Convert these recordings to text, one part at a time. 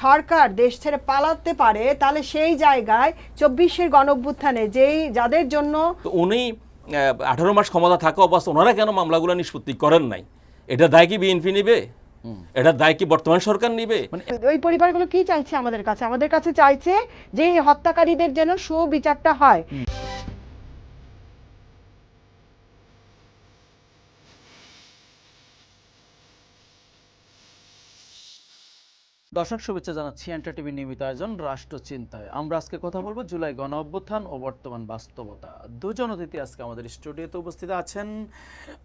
সরকার দেশ ছেড়ে পালাতে পারে, তাহলে সেই জায়গায় 24-এর গণঅভ্যুত্থানে যাদের জন্য উনি 18 মাস ক্ষমতা থাকা অবস্থা ওনারা কেন মামলাগুলো নিষ্পত্তি করেন নাই? এটা দায় কি বিএনপি নিবে? এটা দায় কি বর্তমান সরকার নিবে? ওই পরিবারগুলো কি চাইছে আমাদের কাছে চাইছে যে হত্যাকারীদের যেন সুবিচারটা হয়। দর্শক শুভেচ্ছা জানাচ্ছি এন্টার টিভি নিয়মিত আয়োজন রাষ্ট্র চিন্তায়। আমরা আজকে কথা বলবো জুলাই গণ অভ্যুত্থান ও বর্তমান বাস্তবতা। দুজন অতিথি আজকে আমাদের স্টুডিওতে উপস্থিত আছেন।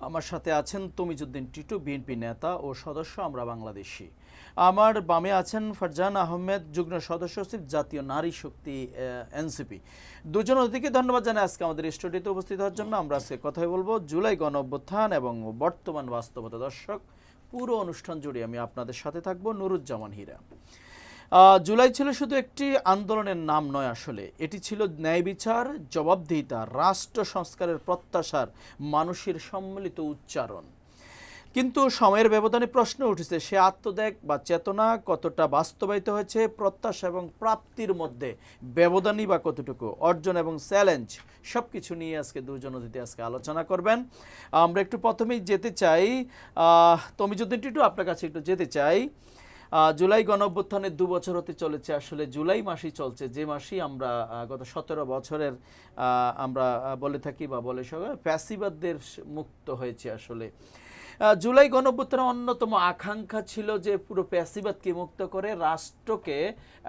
আমার সাথে আছেন তমিজউদ্দিন টিটু, বিএনপি নেতা ও সদস্য আমরা বাংলাদেশি। আমার বামে আছেন ফারজান আহমেদ, যুগ্ম সদস্য সচিব, জাতীয় নারী শক্তি এনসিপি। দুজন অতিথিকে ধন্যবাদ জানাই আজকে আমাদের স্টুডিওতে উপস্থিত হওয়ার জন্য। আমরা আজকে কথাই বলবো জুলাই গণ অভ্যুত্থান এবং বর্তমান বাস্তবতা। দর্শক, পুরো অনুষ্ঠান জুড়ে আমি আপনাদের সাথে থাকবো নুরুজ্জামান হীরা। জুলাই ছিল শুধু একটি আন্দোলনের নাম নয়, আসলে এটি ছিল ন্যায় বিচার, জবাবদিহিতা, রাষ্ট্র সংস্কারের প্রত্যাশার মানুষের সম্মিলিত উচ্চারণ। কিন্তু সময়ের ব্যবধানে প্রশ্ন উঠেছে, সে আত্মত্যাগ বা চেতনা কতটা বাস্তবায়িত হয়েছে, প্রত্যাশা এবং প্রাপ্তির মধ্যে ব্যবধানই বা কতটুকু, অর্জন এবং চ্যালেঞ্জ সব কিছু নিয়ে আজকে দুজন অতিথি আজকে আলোচনা করবেন। আমরা একটু প্রথমেই যেতে চাই তমিজউদ্দিন টিটু, আপনার কাছে একটু যেতে চাই। জুলাই গণঅভ্যুত্থানের 2 বছর হতে চলেছে, আসলে জুলাই মাসই চলছে, যে মাসই আমরা গত 17 বছরের আমরা বলে থাকি বা বলে সবাই ফ্যাসিবাদদের মুক্ত হয়েছে। আসলে জুলাই গণঅভ্যুত্থানের অন্যতম আকাঙ্ক্ষা ছিল যে পুরো ফ্যাসিবাদকে মুক্ত করে রাষ্ট্রকে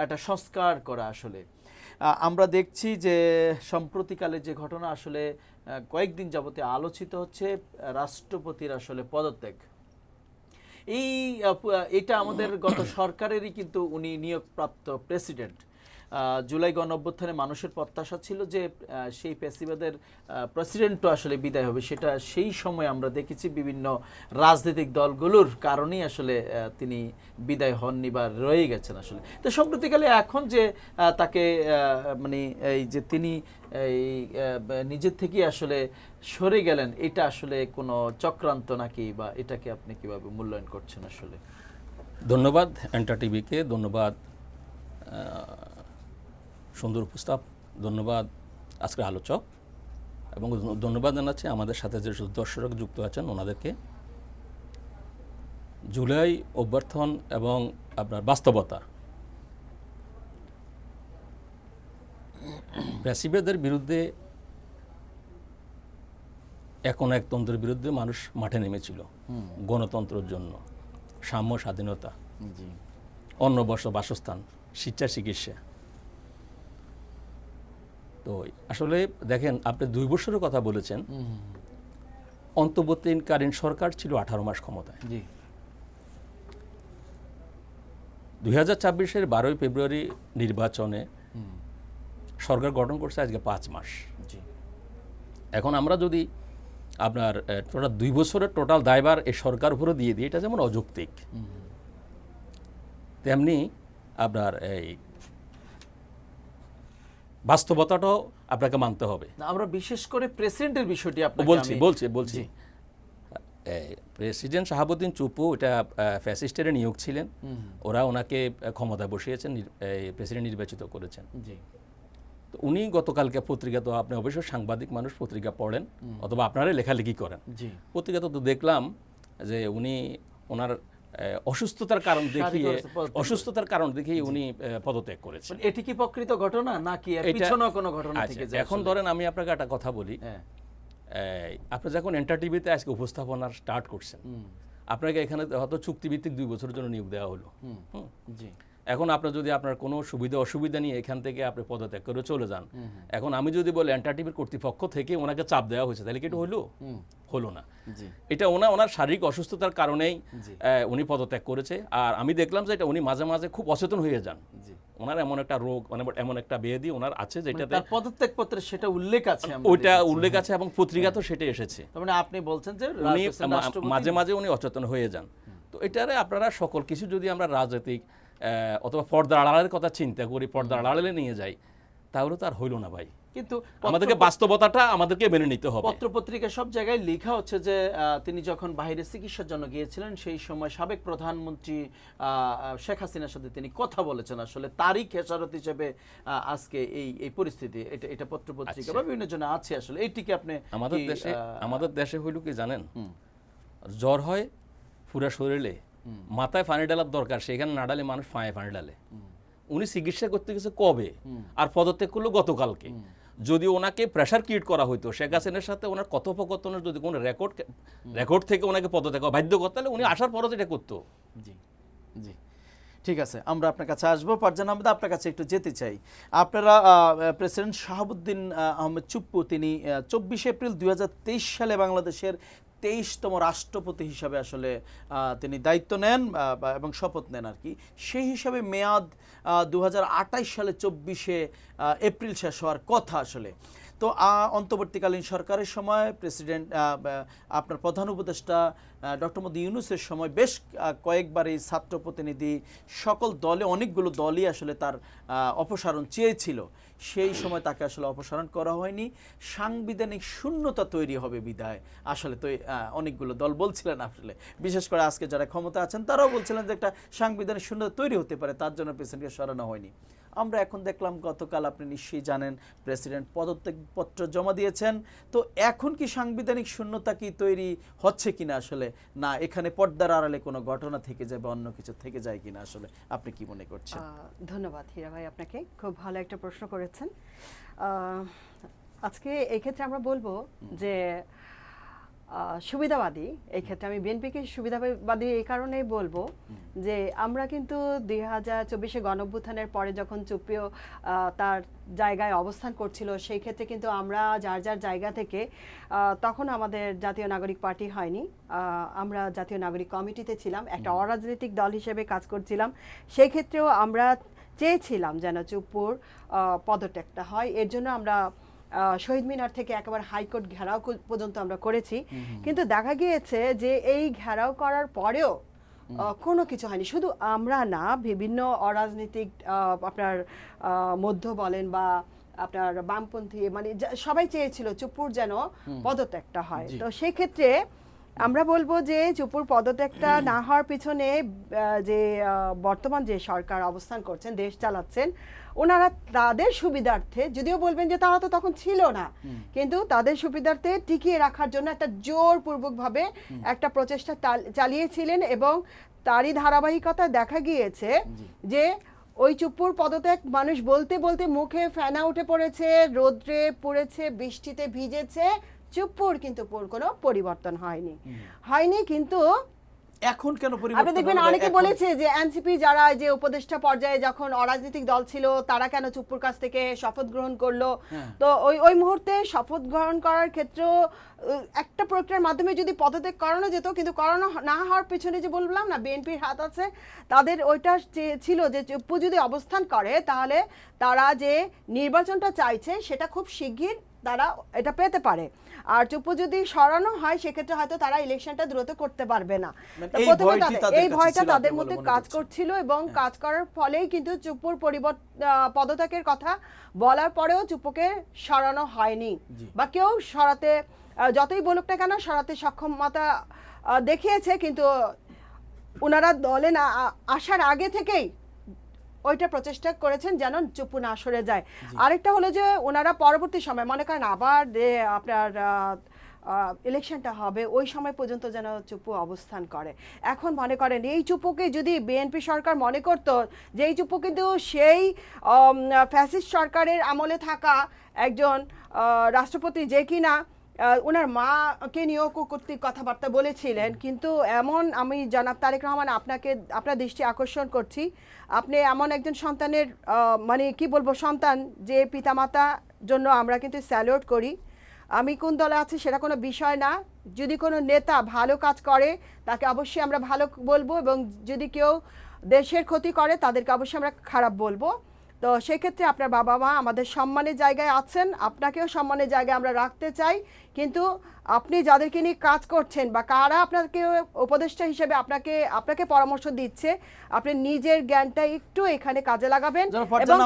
একটা সংস্কার করা। আসলে আমরা দেখছি যে সম্প্রতিকালে যে ঘটনা আসলে কয়েকদিন যাবতে আলোচিত হচ্ছে, রাষ্ট্রপতির আসলে পদত্যাগ। এটা আমাদের গত সরকারেরই, কিন্তু উনি নিয়োগপ্রাপ্ত প্রেসিডেন্ট। জুলাই গণঅভ্যুত্থানে মানুষের প্রত্যাশা ছিল যে সেই ফ্যাসিবাদের প্রেসিডেন্টও আসলে বিদায় হবে। সেটা সেই সময় আমরা দেখেছি বিভিন্ন রাজনৈতিক দলগুলোর কারণেই আসলে তিনি বিদায় হননি বা রয়ে গেছেন। আসলে তো সম্প্রতিকালে এখন যে তাকে মানে এই যে তিনি এই নিজের থেকে আসলে সরে গেলেন, এটা আসলে কোনো চক্রান্ত নাকি, বা এটাকে আপনি কিভাবে মূল্যায়ন করছেন? আসলে ধন্যবাদ এন্টার টিভিকে, ধন্যবাদ সুন্দর উপস্থাপ, ধন্যবাদ আজকের আলোচক, এবং ধন্যবাদ জানাচ্ছি আমাদের সাথে যে দর্শক যুক্ত আছেন ওনাদেরকে। জুলাই অভ্যুত্থান এবং আপনার বাস্তবতা, ফ্যাসিবাদের বিরুদ্ধে একতন্ত্রের বিরুদ্ধে মানুষ মাঠে নেমেছিল গণতন্ত্রের জন্য, সাম্য, স্বাধীনতা, অন্ন, বস্ত্র, বাসস্থান, শিক্ষা, চিকিৎসা। তো আসলে দেখেন, আপনি 2 বছরের কথা বলেছেন, অন্তর্বর্তীকালীন সরকার ছিল 18 মাস ক্ষমতায়। 2024-এর 12ই ফেব্রুয়ারি নির্বাচনে সরকার গঠন করছে আজকে 5 মাস। এখন আমরা যদি আপনার টোটাল 2 বছরের টোটাল দায়ভার এই সরকার উপরে দিয়ে দিই, এটা যেমন অযৌক্তিক, তেমনি আপনার এই বাস্তবতাটাও আপনাকে মানতে হবে। আমরা বিশেষ করে প্রেসিডেন্টের বিষয়টি বলছি প্রেসিডেন্ট শাহাবুদ্দিন চুপ্পু, এটা ফ্যাসিস্টের নিয়োগ ছিলেন, ওরা ওনাকে ক্ষমতায় বসিয়েছেন, প্রেসিডেন্ট নির্বাচিত করেছেন। তো উনি গতকালকে পত্রিকা, তো আপনি অবশ্যই সাংবাদিক মানুষ, পত্রিকা পড়েন অথবা আপনারা লেখালেখি করেন, পত্রিকাতে তো দেখলাম যে উনি ওনার অসুস্থতার কারণ দেখিয়ে উনি পদত্যাগ করেছেন। এটি কি প্রকৃত ঘটনা নাকি এর পিছনে কোনো ঘটনা থেকে যায়? এখন ধরেন আমি আপনাকে একটা কথা বলি, আপনি যখন এন্টার টিভিতে আজকে উপস্থাপনা স্টার্ট করছেন, আপনাকে এখানে হয়তো চুক্তিভিত্তিক 2 বছরের জন্য নিয়োগ দেওয়া হলো। এখন আপনার যদি আপনার কোনো সুবিধা অসুবিধা নিয়ে এখান থেকে আপনি পদত্যাগ করে চলে যান, এখন আমি যদি বলি এন্টার টিভির কর্তৃপক্ষ থেকে ওনাকে চাপ দেওয়া হয়েছে, তাহলে কি এটা হলো না? এটা ওনার শারীরিক অসুস্থতার কারণেই উনি পদত্যাগ করেছে। আর আমি দেখলাম যে এটা উনি মাঝে মাঝে খুব অচেতন হয়ে যান, ওনার এমন একটা রোগ, এমন একটা ব্যাধি ওনার আছে যেটাতে পদত্যাগ পত্রে সেটা উল্লেখ আছে, ওইটা উল্লেখ আছে এবং পত্রিকাতেও সেটা এসেছে। মানে আপনি বলছেন যে উনি মাঝে মাঝে উনি অচেতন হয়ে যান। তো এটারে আপনারা সকল কিছু যদি আমরা রাজনৈতিক অথবা পর্দার আড়ালের কথা চিন্তা করি, পর্দার আড়ালে নিয়ে যাই, তাহলে তো আর হইল না ভাই। কিন্তু আমাদেরকে বাস্তবতাটা আমাদেরকে মেনে নিতে হবে। পত্রপত্রিকা সব জায়গায় লেখা হচ্ছে যে তিনি যখন বাইরে চিকিৎসার জন্য গিয়েছিলেন সেই সময় সাবেক প্রধানমন্ত্রী শেখ হাসিনার সাথে তিনি কথা বলেছেন, আসলে তারই খেসারত হিসেবে আজকে এই পরিস্থিতি। এটা পত্রপত্রিকা বা বিভিন্ন জনে আছে। আসলে এইটিকে আপনি আমাদের দেশে হইল কি জানেন, জ্বর হয় পুরা শরীরে, মাথায় পানি ডালার দরকার, সেখানে না ডালে মানুষ পায়ে পানি ডালে। উনি চিকিৎসা করতে গেছে কবে, আর পদত্যাগ করলো গতকালকে। যদি ওনাকে প্রেশার ক্রিয়েট করা হইতো, শেখ হাসিনার সাথে ওনার কথোপকথনের যদি কোনো রেকর্ড থেকে ওনাকে পদত্যাগ বাধ্য করতে, তাহলে উনি আসার পরও এটা করতো। জি জি, ঠিক আছে, আমরা আপনার কাছে আসবো। ফারজানা আহমেদ, আপনার কাছে একটু যেতে চাই। আপনারা প্রেসিডেন্ট শাহাবুদ্দিন আহমেদ চুপ্পু তিনি 24 এপ্রিল 2023 সালে বাংলাদেশের 23তম রাষ্ট্রপতি হিসাবে আসলে তিনি দায়িত্ব নেন এবং শপথ নেন আর কি। সেই হিসাবে মেয়াদ 2028 সালে 24 এপ্রিল শেষ হওয়ার কথা আসলে। তো অন্তর্বর্তীকালীন সরকারের সময় প্রেসিডেন্ট আপনার প্রধান উপদেষ্টা ডক্টর মোহাম্মদ ইউনূসের সময় বেশ কয়েকবার এই ছাত্র প্রতিনিধি সকল দলে, অনেকগুলো দলই আসলে তার অপসারণ চেয়েছিল। সেই সময় তাকে আসলে অপসারণ করা হয়নি। সাংবিধানিক শূন্যতা তৈরি হবে বিধায় আসলে তো অনেকগুলো দল বলছিলেন, আসলে বিশেষ করে আজকে যারা ক্ষমতা আছেন তারাও বলছিলেন যে একটা সাংবিধানিক শূন্যতা তৈরি হতে পারে, তার জন্য প্রেসিডেন্টকে সরানো হয়নি। আমরা এখন দেখলাম গতকাল, আপনি নিশ্চয়ই জানেন, প্রেসিডেন্ট পদত্যাগপত্র জমা দিয়েছেন। তো এখন কি সাংবিধানিক শূন্যতা কি তৈরি হচ্ছে কিনা আসলে, না এখানে পর্দার আড়ালে কোনো ঘটনা থেকে যায় বা অন্য কিছু থেকে যায় কিনা, আসলে আপনি কি মনে করছেন? ধন্যবাদ হীরা ভাই, আপনাকে খুব ভালো একটা প্রশ্ন করেছেন। আজকে এই ক্ষেত্রে আমরা বলবো যে সুবিধাবাদী, এই ক্ষেত্রে আমি বিএনপিকে সুবিধাবাদী এই কারণেই বলবো যে আমরা কিন্তু 2024 গণঅভ্যুত্থানের পরে যখন চুপ্পিও তার জায়গায় অবস্থান করছিল, সেই ক্ষেত্রে কিন্তু আমরা যার যার জায়গা থেকে, তখন আমাদের জাতীয় নাগরিক পার্টি হয়নি, আমরা জাতীয় নাগরিক কমিটিতে ছিলাম, একটা অরাজনৈতিক দল হিসেবে কাজ করছিলাম। সেই ক্ষেত্রেও আমরা চেয়েছিলাম যেন চুপ্পুর পদত্যাগটা হয়। এর জন্য আমরা শহীদ মিনার থেকে একেবারে হাইকোর্ট ঘেরাও পর্যন্ত আমরা করেছি। কিন্তু দেখা গিয়েছে যে এই ঘেরাও করার পরেও কোনো কিছু হয়নি। শুধু আমরা না, বিভিন্ন অরাজনৈতিক আপনার মধ্য বলেন বা আপনার বামপন্থী, মানে সবাই চেয়েছিল চুপ্পুর যেন পদত্যাগটা হয়। তো সেই ক্ষেত্রে আমরা বলবো যে চুপ্পুর পদত্যাগটা না হওয়ার পিছনে যে বর্তমান যে সরকার অবস্থান করছেন, দেশ চালাচ্ছেন, ওনারা তাদের সুবিধার্থে, যদিও বলবেন যে তারা তো তখন ছিল না, কিন্তু তাদের সুবিধার্থে টিকিয়ে রাখার জন্য একটা জোরপূর্বকভাবে একটা প্রচেষ্টা চালিয়েছিলেন। এবং তারই ধারাবাহিকতা দেখা গিয়েছে যে ওই চুপ্পুর পদত্যাগ মানুষ বলতে বলতে মুখে ফেনা উঠে পড়েছে, রোদ্রে পড়েছে, বৃষ্টিতে ভিজেছে, চুপ্পুর কিন্তু কোনো পরিবর্তন হয়নি। কিন্তু এখন কেন পরিবর্তন? আপনি দেখবেন অনেকে বলেছে যে এনসিপি যারা যে উপদেষ্টা পর্যায়ে যখন অরাজনৈতিক দল ছিল, তারা কেন চুপ্পুর কাছ থেকে শপথ গ্রহণ করলো। তো ওই মুহূর্তে শপথ গ্রহণ করার ক্ষেত্রে একটা প্রক্রিয়ার মাধ্যমে যদি পদত্যাগ করানো যেত, কিন্তু করানো না হওয়ার পিছনে যে বললাম না বিএনপির হাত আছে, তাদের ওইটা ছিল যে চুপ্পু যদি অবস্থান করে তাহলে তারা যে নির্বাচনটা চাইছে সেটা খুব শিগগির তারা এটা পেতে পারে। আর চুপ্পু যদি সরানো হয় সেক্ষেত্রে হয়তো তারা ইলেকশনটা দ্রুত করতে পারবে না। এই ভয়টা তাদের মধ্যে কাজ করছিল, এবং কাজ করার ফলেই কিন্তু চুপ্পুর পদত্যাগের কথা বলার পরেও চুপ্পুকে সরানো হয়নি, বা কেউ সরাতে, যতই বলুক না কেন, সরাতে সক্ষমতা দেখিয়েছে। কিন্তু ওনারা দলে না আসার আগে থেকেই ওইটা প্রচেষ্টা করেছেন যেন চুপ্পু না সরে যায়। আরেকটা হলো যে ওনারা পরবর্তী সময়, মনে করেন আবার যে আপনার ইলেকশনটা হবে, ওই সময় পর্যন্ত যেন চুপ্পু অবস্থান করে। এখন মনে করেন এই চুপ্পুকে যদি বিএনপি সরকার মনে করত যে এই চুপ্পু কিন্তু সেই ফ্যাসিস্ট সরকারের আমলে থাকা একজন রাষ্ট্রপতি যে কিনা ওনার মাকে নিয়েও কূটনৈতিক কথাবার্তা বলেছিলেন, কিন্তু এমন, আমি জনাব তারেক রহমান আপনার দৃষ্টি আকর্ষণ করছি, আপনি এমন একজন সন্তানের, মানে কি বলবো, সন্তান যে পিতামাতার জন্য আমরা কিন্তু স্যালুট করি। আমি কোন দলে আছি সেটা কোনো বিষয় না, যদি কোনো নেতা ভালো কাজ করে তাকে অবশ্যই আমরা ভালো বলবো, এবং যদি কেউ দেশের ক্ষতি করে তাদেরকে অবশ্যই আমরা খারাপ বলবো। তো সেক্ষেত্রে আপনার বাবা মা আমাদের সম্মানের জায়গায় আছেন, আপনাকেও সম্মানের জায়গায় আমরা রাখতে চাই, কিন্তু আপনি যাদেরকে নিয়ে কাজ করছেন বা কারা আপনাকে উপদেষ্টা হিসেবে আপনাকে পরামর্শ দিচ্ছে, আপনি নিজের জ্ঞানটা একটু এখানে কাজে লাগাবেন। এবং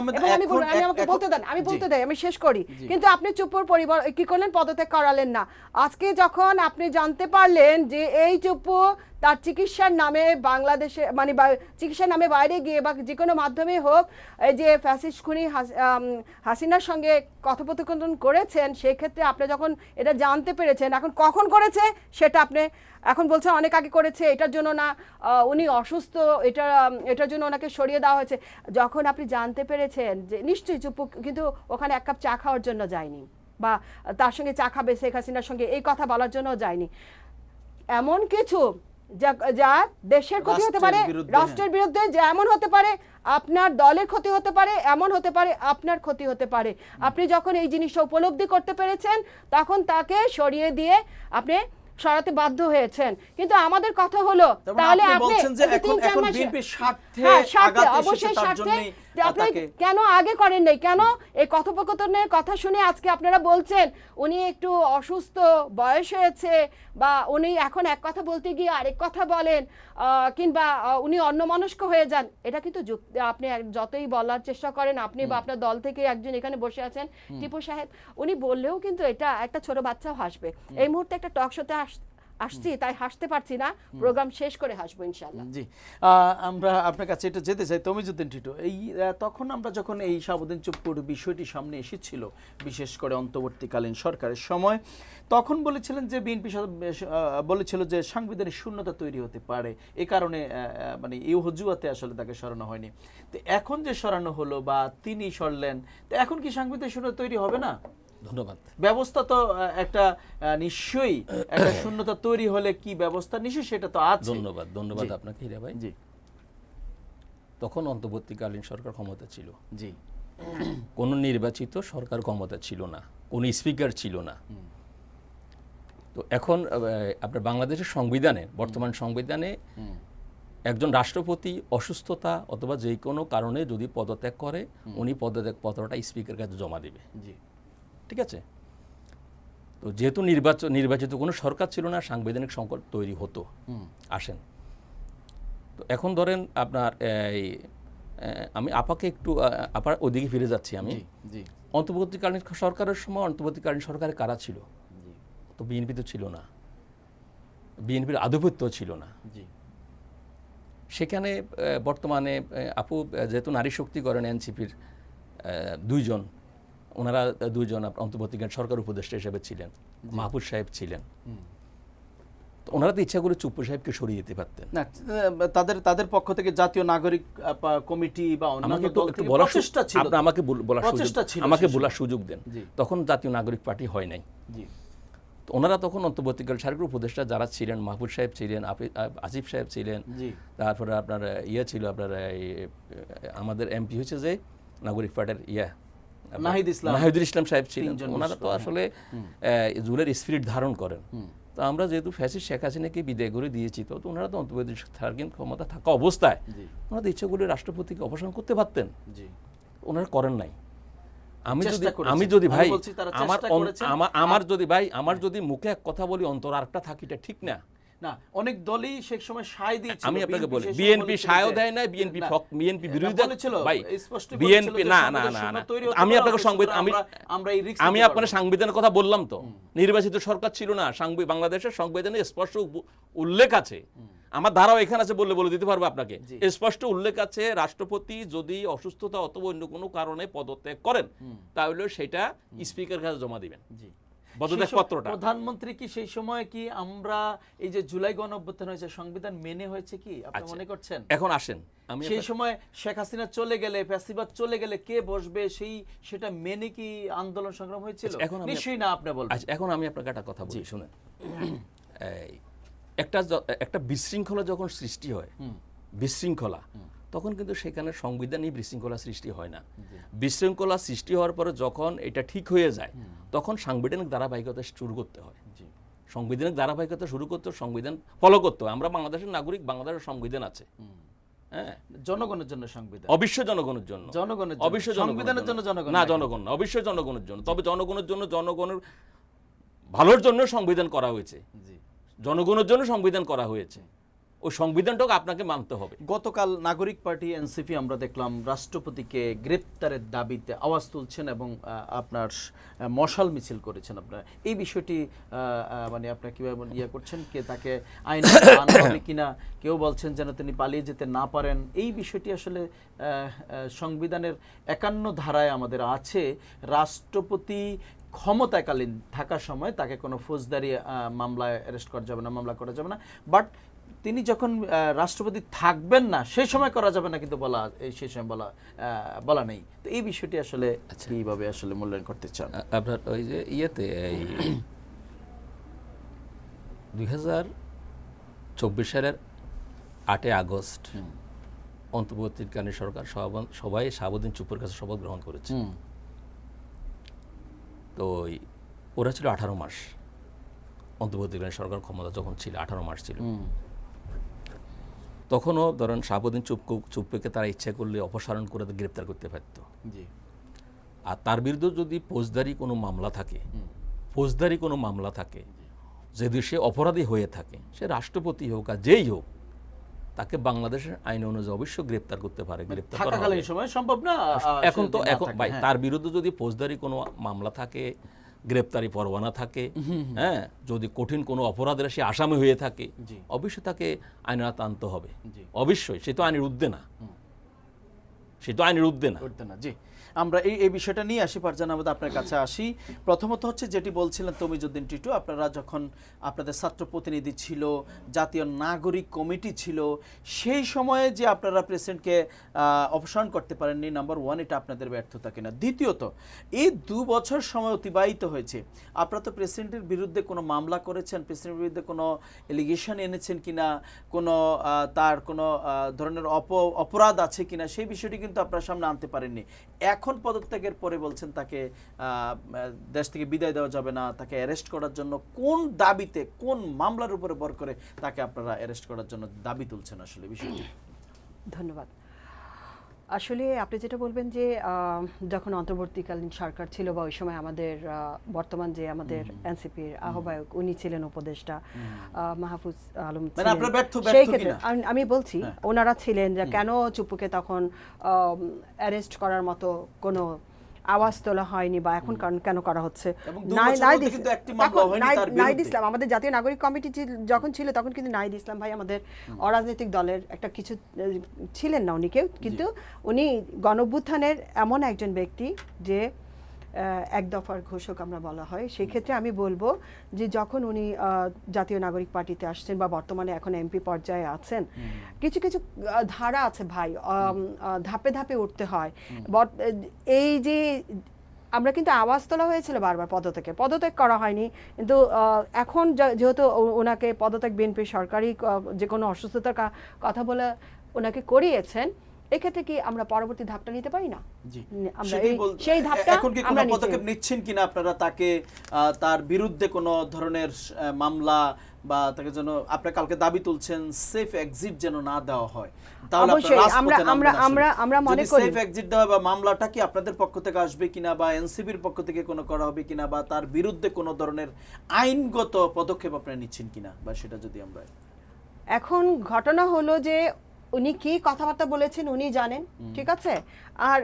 আমাকে বলতে দেন, আমি বলতে দেই, আমি শেষ করি। কিন্তু আপনি চুপ্পুর পরিবার কি করলেন, পদত্যাগ করালেন না। আজকে যখন আপনি জানতে পারলেন যে এই চুপ্পু তার চিকিৎসার নামে বাংলাদেশে মানে চিকিৎসার নামে বাইরে গিয়ে বা যে কোনো মাধ্যমে হোক এই যে ফ্যাসিস্ট খুনি হাসিনার সঙ্গে কথোপকথন করেছেন, সেই ক্ষেত্রে আপনি যখন এটা জানতে পেরেছেন, এখন কখন করেছে সেটা আপনি এখন বলছেন অনেক আগে করেছে, এটার জন্য না উনি অসুস্থ, এটার জন্য ওনাকে সরিয়ে দেওয়া হয়েছে। যখন আপনি জানতে পেরেছেন যে নিশ্চয়ই চুপ্পু কিন্তু ওখানে এক কাপ চা খাওয়ার জন্য যায়নি বা তার সঙ্গে চা খাবে শেখ হাসিনার সঙ্গে এই কথা বলার জন্য যায়নি। এমন কিছু যা দেশের ক্ষতি হতে পারে, রাষ্ট্রের বিরুদ্ধে, যেমন হতে পারে আপনার দলের ক্ষতি হতে পারে, এমন হতে পারে আপনার ক্ষতি হতে পারে। আপনি যখন এই জিনিসটা উপলব্ধি করতে পেরেছেন তখন তাকে সরিয়ে দিয়ে আপনি সরাতে বাধ্য হয়েছেন। কিন্তু আমাদের কথা হলো তাহলে আপনি অবশ্যই স্বার্থে আপনি কেন আগে করেন নাই? কেন এই কথোপকথনের কথা শুনে আজকে আপনারা বলছেন উনি একটু অসুস্থ, বয়স হয়েছে, বা উনি এখন এক কথা বলতে গিয়ে আরেক কথা বলেন, কিংবা উনি অন্যমনস্ক হয়ে যান। এটা কিন্তু আপনি যতই বলার চেষ্টা করেন, আপনি বা আপনার দল থেকে একজন এখানে বসে আছেন টিপু সাহেব, উনি বললেও কিন্তু এটা একটা ছোট বাচ্চাও হাসবে। এই মুহূর্তে একটা টক শোতে আসছি তাই হাসতে পারছি না, প্রোগ্রাম শেষ করে হাসবো ইনশাআল্লাহ। জি, আমরা আপনার কাছে এটা যেতে চাই তমিজউদ্দিন টিটু। এই তখন আমরা যখন এই শাহাবুদ্দিন চুপ্পুর বিষয়টি সামনে এসেছিল, বিশেষ করে অন্তর্বর্তীকালীন সরকারের সময়, তখন বলেছিলেন যে বিএনপি বলেছিল যে সাংবিধানিক শূন্যতা তৈরি হতে পারে, এই কারণে মানে এই অজুহাতে আসলে তাকে সরানো হয়নি। তো এখন যে সরানো হলো বা তিনি সরলেন, তো এখন কি সাংবিধানিক শূন্যতা তৈরি হবে না? ধন্যবাদ। ব্যবস্থা তো একটা নিশ্চয়ই একটা শূন্যতা তৈরি হলে কি ব্যবস্থা নিশ্চয়ই সেটা তো আছে। ধন্যবাদ আপনাকে হীরা ভাই। জি, তখন অন্তর্বর্তীকালীন সরকার ক্ষমতা ছিল, জি, কোন নির্বাচিত সরকার ক্ষমতা ছিল না, কোন স্পিকার ছিল না। তো এখন আপনার বাংলাদেশের সংবিধানে, বর্তমান সংবিধানে একজন রাষ্ট্রপতি অসুস্থতা অথবা যে কোনো কারণে যদি পদত্যাগ করে, উনি পদত্যাগ পত্রটা স্পিকারের কাছে জমা দেবে। ঠিক আছে? তো যেহেতু নির্বাচিত কোনো সরকার ছিল না, সাংবিধানিক সংকট তৈরি হতো। আসেন, তো এখন ধরেন আপনার আমি আপাকে একটু আপার ওদিকে ফিরে যাচ্ছি। আমি অন্তর্বর্তীকালীন সরকারের সময় অন্তর্বর্তীকালীন সরকারে কারা ছিল? তো বিএনপি তো ছিল না, বিএনপির আধিপত্য ছিল না। সেখানে বর্তমানে আপু যেহেতু নারী শক্তি করেন এনসিপির দুইজন, ওনারা দুইজন অন্তর্বর্তীকালীন সরকার উপদেষ্টা হিসেবে ছিলেন, মাহফুজ সাহেব ছিলেন। তো ওনারা তো ইচ্ছা করে চুপ্পু সাহেবকে সরিয়ে দিতে পারতেন না। তাদের পক্ষ থেকে জাতীয় নাগরিক কমিটি বা অন্যান্য দল থেকে প্রচেষ্টা ছিল, আমাকে বলার সুযোগ দেন। তখন জাতীয় নাগরিক পার্টি হয় নাই। তো ওনারা তখন অন্তর্বর্তীকালীন সরকার উপদেষ্টা যারা ছিলেন, মাহফুজ সাহেব ছিলেন, আসিফ সাহেব ছিলেন, তারপরে আপনার ছিল আপনার আমাদের এমপি হয়েছে যে নাগরিক পার্টির নাহিদুল ইসলাম সাহেব ছিলেন। ওনারা তো আসলে জুলের স্পিরিট ধারণ করেন। তো আমরা যেহেতু ফ্যাসিস্ট শেখ হাসিনাকে বিদায় করে দিয়েছি, তো ওনারা তো অন্তর্বর্তীকালীন ক্ষমতা থাকা অবস্থায় ওনারা তো ইচ্ছা করলে রাষ্ট্রপতিকে অপসারণ করতে পারতেন, ওনারা করেন নাই। আমি যদি ভাই আমার যদি মুখে এক কথা বলি অন্তর আরেকটা থাকি, এটা ঠিক না। না, অনেক দলই সেই সময় সায় দিয়েছিল। আমি আপনাকে বলি, বিএনপি সায়ও দেয় না, বিএনপি বিরোধী ভাই, বিএনপি না না না না, আমি আপনাকে আমি আপনার সংবিধানের কথা বললাম তো, নির্বাচিত সরকার ছিল না, বাংলাদেশের সংবিধানে স্পষ্ট উল্লেখ আছে। আমার ধারাও এখানে আছে, বলে দিতে পারবো আপনাকে, স্পষ্ট উল্লেখ আছে, রাষ্ট্রপতি যদি অসুস্থতা অথবা অন্য কোনো কারণে পদত্যাগ করেন তাহলে সেটা স্পিকারের কাছে জমা দিবেন। প্রধানমন্ত্রী কি সেই সময় কি আমরা এই যে জুলাই গণঅভ্যুত্থান হয়েছে সংবিধান মেনে হয়েছে কি আপনি মনে করছেন? এখন আসেন, সেই সময় শেখ হাসিনা চলে গেলে, ফ্যাসিবাদ চলে গেলে কে বসবে সেটা মেনে কি আন্দোলন সংগ্রাম হয়েছিল? নিশ্চয়ই না, আপনি বলবেন। এখন আমি আপনাকে একটা কথা বলি, শুনেন। একটা বিশৃঙ্খলা যখন সৃষ্টি হয়, বিশৃঙ্খলা, তখন কিন্তু সেখানে সংবিধানই বিশৃঙ্খলা সৃষ্টি হয় না। বিশৃঙ্খলা সৃষ্টি হওয়ার পরে যখন এটা ঠিক হয়ে যায়, তখন সাংবিধানিক ধারাবাহিকতা শুরু করতে হয়। সংবিধানিক ধারাবাহিকতা শুরু করতে, সংবিধান ফলো করতে হয়। আমরা বাংলাদেশের নাগরিক, বাংলাদেশের সংবিধান আছে, হ্যাঁ, জনগণের জন্য সংবিধান, অবশ্যই জনগণের জন্য, জনগণের অবশ্যই সংবিধানের জন্য জনগণ না, জনগণ না, অবশ্যই জনগণের জন্য। তবে জনগণের জন্য, জনগণের ভালোর জন্য সংবিধান করা হয়েছে, জি। জনগণের জন্য সংবিধান করা হয়েছে, ওই সংবিধানটাকে আপনাকে মানতে হবে। গতকাল নাগরিক পার্টি এনসিপি আমরা দেখলাম রাষ্ট্রপতিকে গ্রেপ্তারের দাবিতে আওয়াজ তুলছেন এবং আপনার মশাল মিছিল করেছেন। আপনারা এই বিষয়টি মানে আপনারা কিভাবে ইয়ে করছেন, কে তাকে আইনে আনা হবে কিনা, কেউ বলছেন যেন তিনি পালিয়ে যেতে না পারেন। এই বিষয়টি আসলে সংবিধানের 51 ধারায় আমাদের আছে, রাষ্ট্রপতি ক্ষমতাকালীন থাকার সময় তাকে কোনো ফৌজদারি মামলায় অ্যারেস্ট করা যাবে না, মামলা করা যাবে না। বাট তিনি যখন রাষ্ট্রপতি থাকবেন না সেই সময় করা যাবে না, কিন্তু বলা সেই সময় বলা নেই। তো এই বিষয়টি আসলে কিভাবে আসলে মূল্যায়ন করতে চান? আপনার ওই যে ইয়েতে এই 2024 সালের 8 আগস্ট অন্তর্বর্তীকালীন সরকার সবাই শাহাবুদ্দিন চুপ্পুর কাছে শপথ গ্রহণ করেছে। তো ওরা ছিল 18 মাস, অন্তর্বর্তীকালীন সরকার ক্ষমতা যখন ছিল 18 মাস ছিল। তখনও ধরেন শাহাবুদ্দিন চুপ্পুকে তারা ইচ্ছা করলে অপসারণ করে গ্রেপ্তার করতে পারত। আর তার বিরুদ্ধে যদি ফৌজদারি কোনো মামলা থাকে, যদি সে অপরাধী হয়ে থাকে, সে রাষ্ট্রপতি হোক আর যেই হোক, তাকে বাংলাদেশের আইন অনুযায়ী অবশ্যই গ্রেপ্তার করতে পারে। গ্রেপ্তার থাকাকালীন সময় সম্ভব না। এখন ভাই তার বিরুদ্ধে যদি ফৌজদারি কোনো মামলা থাকে, গ্রেপ্তারি পরোয়ানা থাকে, হ্যাঁ, যদি কঠিন কোনো অপরাধের সে আসামি হয়ে থাকে, অবশ্যই তাকে আইনের আওতায় আনতে হবে। অবশ্যই সে তো আইনের ঊর্ধ্বে না, জি। আমরা এই বিষয়টা নিয়ে আসি, ফারজানা আহমেদ আপনার কাছে আসি। প্রথমত হচ্ছে যেটি বলছিলেন তমিজউদ্দিন টিটু, আপনারা যখন আপনাদের ছাত্র প্রতিনিধি ছিল, জাতীয় নাগরিক কমিটি ছিল, সেই সময়ে যে আপনারা প্রেসিডেন্টকে অপসারণ করতে পারেননি, নাম্বার 1 এটা আপনাদের ব্যর্থতা কিনা? দ্বিতীয়ত, এই 2 বছর সময় অতিবাহিত হয়েছে, আপনারা তো প্রেসিডেন্টের বিরুদ্ধে কোনো মামলা করেছেন, প্রেসিডেন্টের বিরুদ্ধে কোনো এলিগেশন এনেছেন কিনা, কোনো তার কোনো ধরনের অপরাধ আছে কিনা, সেই বিষয়টি কিন্তু আপনারা সামনে আনতে পারেননি। এখন পদত্যাগের পরে বলছেন তাকে দেশ থেকে বিদায় দেওয়া যাবে না, তাকে অ্যারেস্ট করার জন্য কোন দাবিতে, কোন মামলার উপরে ভর করে তাকে আপনারা অ্যারেস্ট করার জন্য দাবি তুলছেন আসলে বিষয়টি? ধন্যবাদ। আসলে আপনি যেটা বলবেন যে যখন অন্তর্বর্তীকালীন সরকার ছিল বা ওই সময় আমাদের বর্তমান যে আমাদের এনসিপির আহ্বায়ক উনি ছিলেন উপদেষ্টা মাহফুজ আলম, সেই ক্ষেত্রে আমি বলছি ওনারা ছিলেন যে কেন চুপ্পুকে তখন অ্যারেস্ট করার মতো কোনো আওয়াজ তোলা হয়নি বা এখন কেন করা হচ্ছে? নাহিদ ইসলাম আমাদের জাতীয় নাগরিক কমিটি যখন ছিল তখন কিন্তু নাহিদ ইসলাম ভাই আমাদের অরাজনৈতিক দলের একটা কিছু ছিলেন না উনি কেউ, কিন্তু উনি গণঅভ্যুত্থানের এমন একজন ব্যক্তি যে এক দফার ঘোষক আমরা বলা হয়। সেই ক্ষেত্রে আমি বলবো যে যখন উনি জাতীয় নাগরিক পার্টিতে আসছেন বা বর্তমানে এখন এমপি পর্যায়ে আছেন, কিছু কিছু ধারা আছে ভাই, ধাপে ধাপে উঠতে হয়। এই যে আমরা কিন্তু আওয়াজ তোলা হয়েছিল বারবার, পদত্যাগ করা হয়নি, কিন্তু এখন যেহেতু ওনাকে পদত্যাগ বিএনপি সরকারি যে কোনো অসুস্থতার কথা বলে ওনাকে করিয়েছেন, এক্ষেত্রে কি আমরা পরবর্তী ধাপটা নিতে পারি না? আমরা সেই ধাপটা এখন কি কোনো পদক্ষেপ নিচ্ছেন কিনা আপনারা, তাকে তার বিরুদ্ধে কোনো ধরনের মামলা বা তাকে যেন আপনারা কালকে দাবি তুলছেন সেফ এক্সিট যেন না দেওয়া হয়, তাহলে আমরা মনে করি সেফ এক্সিট দেওয়া বা মামলাটা কি আপনাদের পক্ষ থেকে আসবে কিনা বা এনসিপির পক্ষ থেকে কোনো করা হবে কিনা বা তার বিরুদ্ধে কোনো ধরনের আইনগত পদক্ষেপ আপনারা নিচ্ছেন কিনা, বা সেটা যদি আমরা এখন ঘটনা হলো যে উনি কি কথাবার্তা বলেছেন উনি জানেন, ঠিক আছে, আর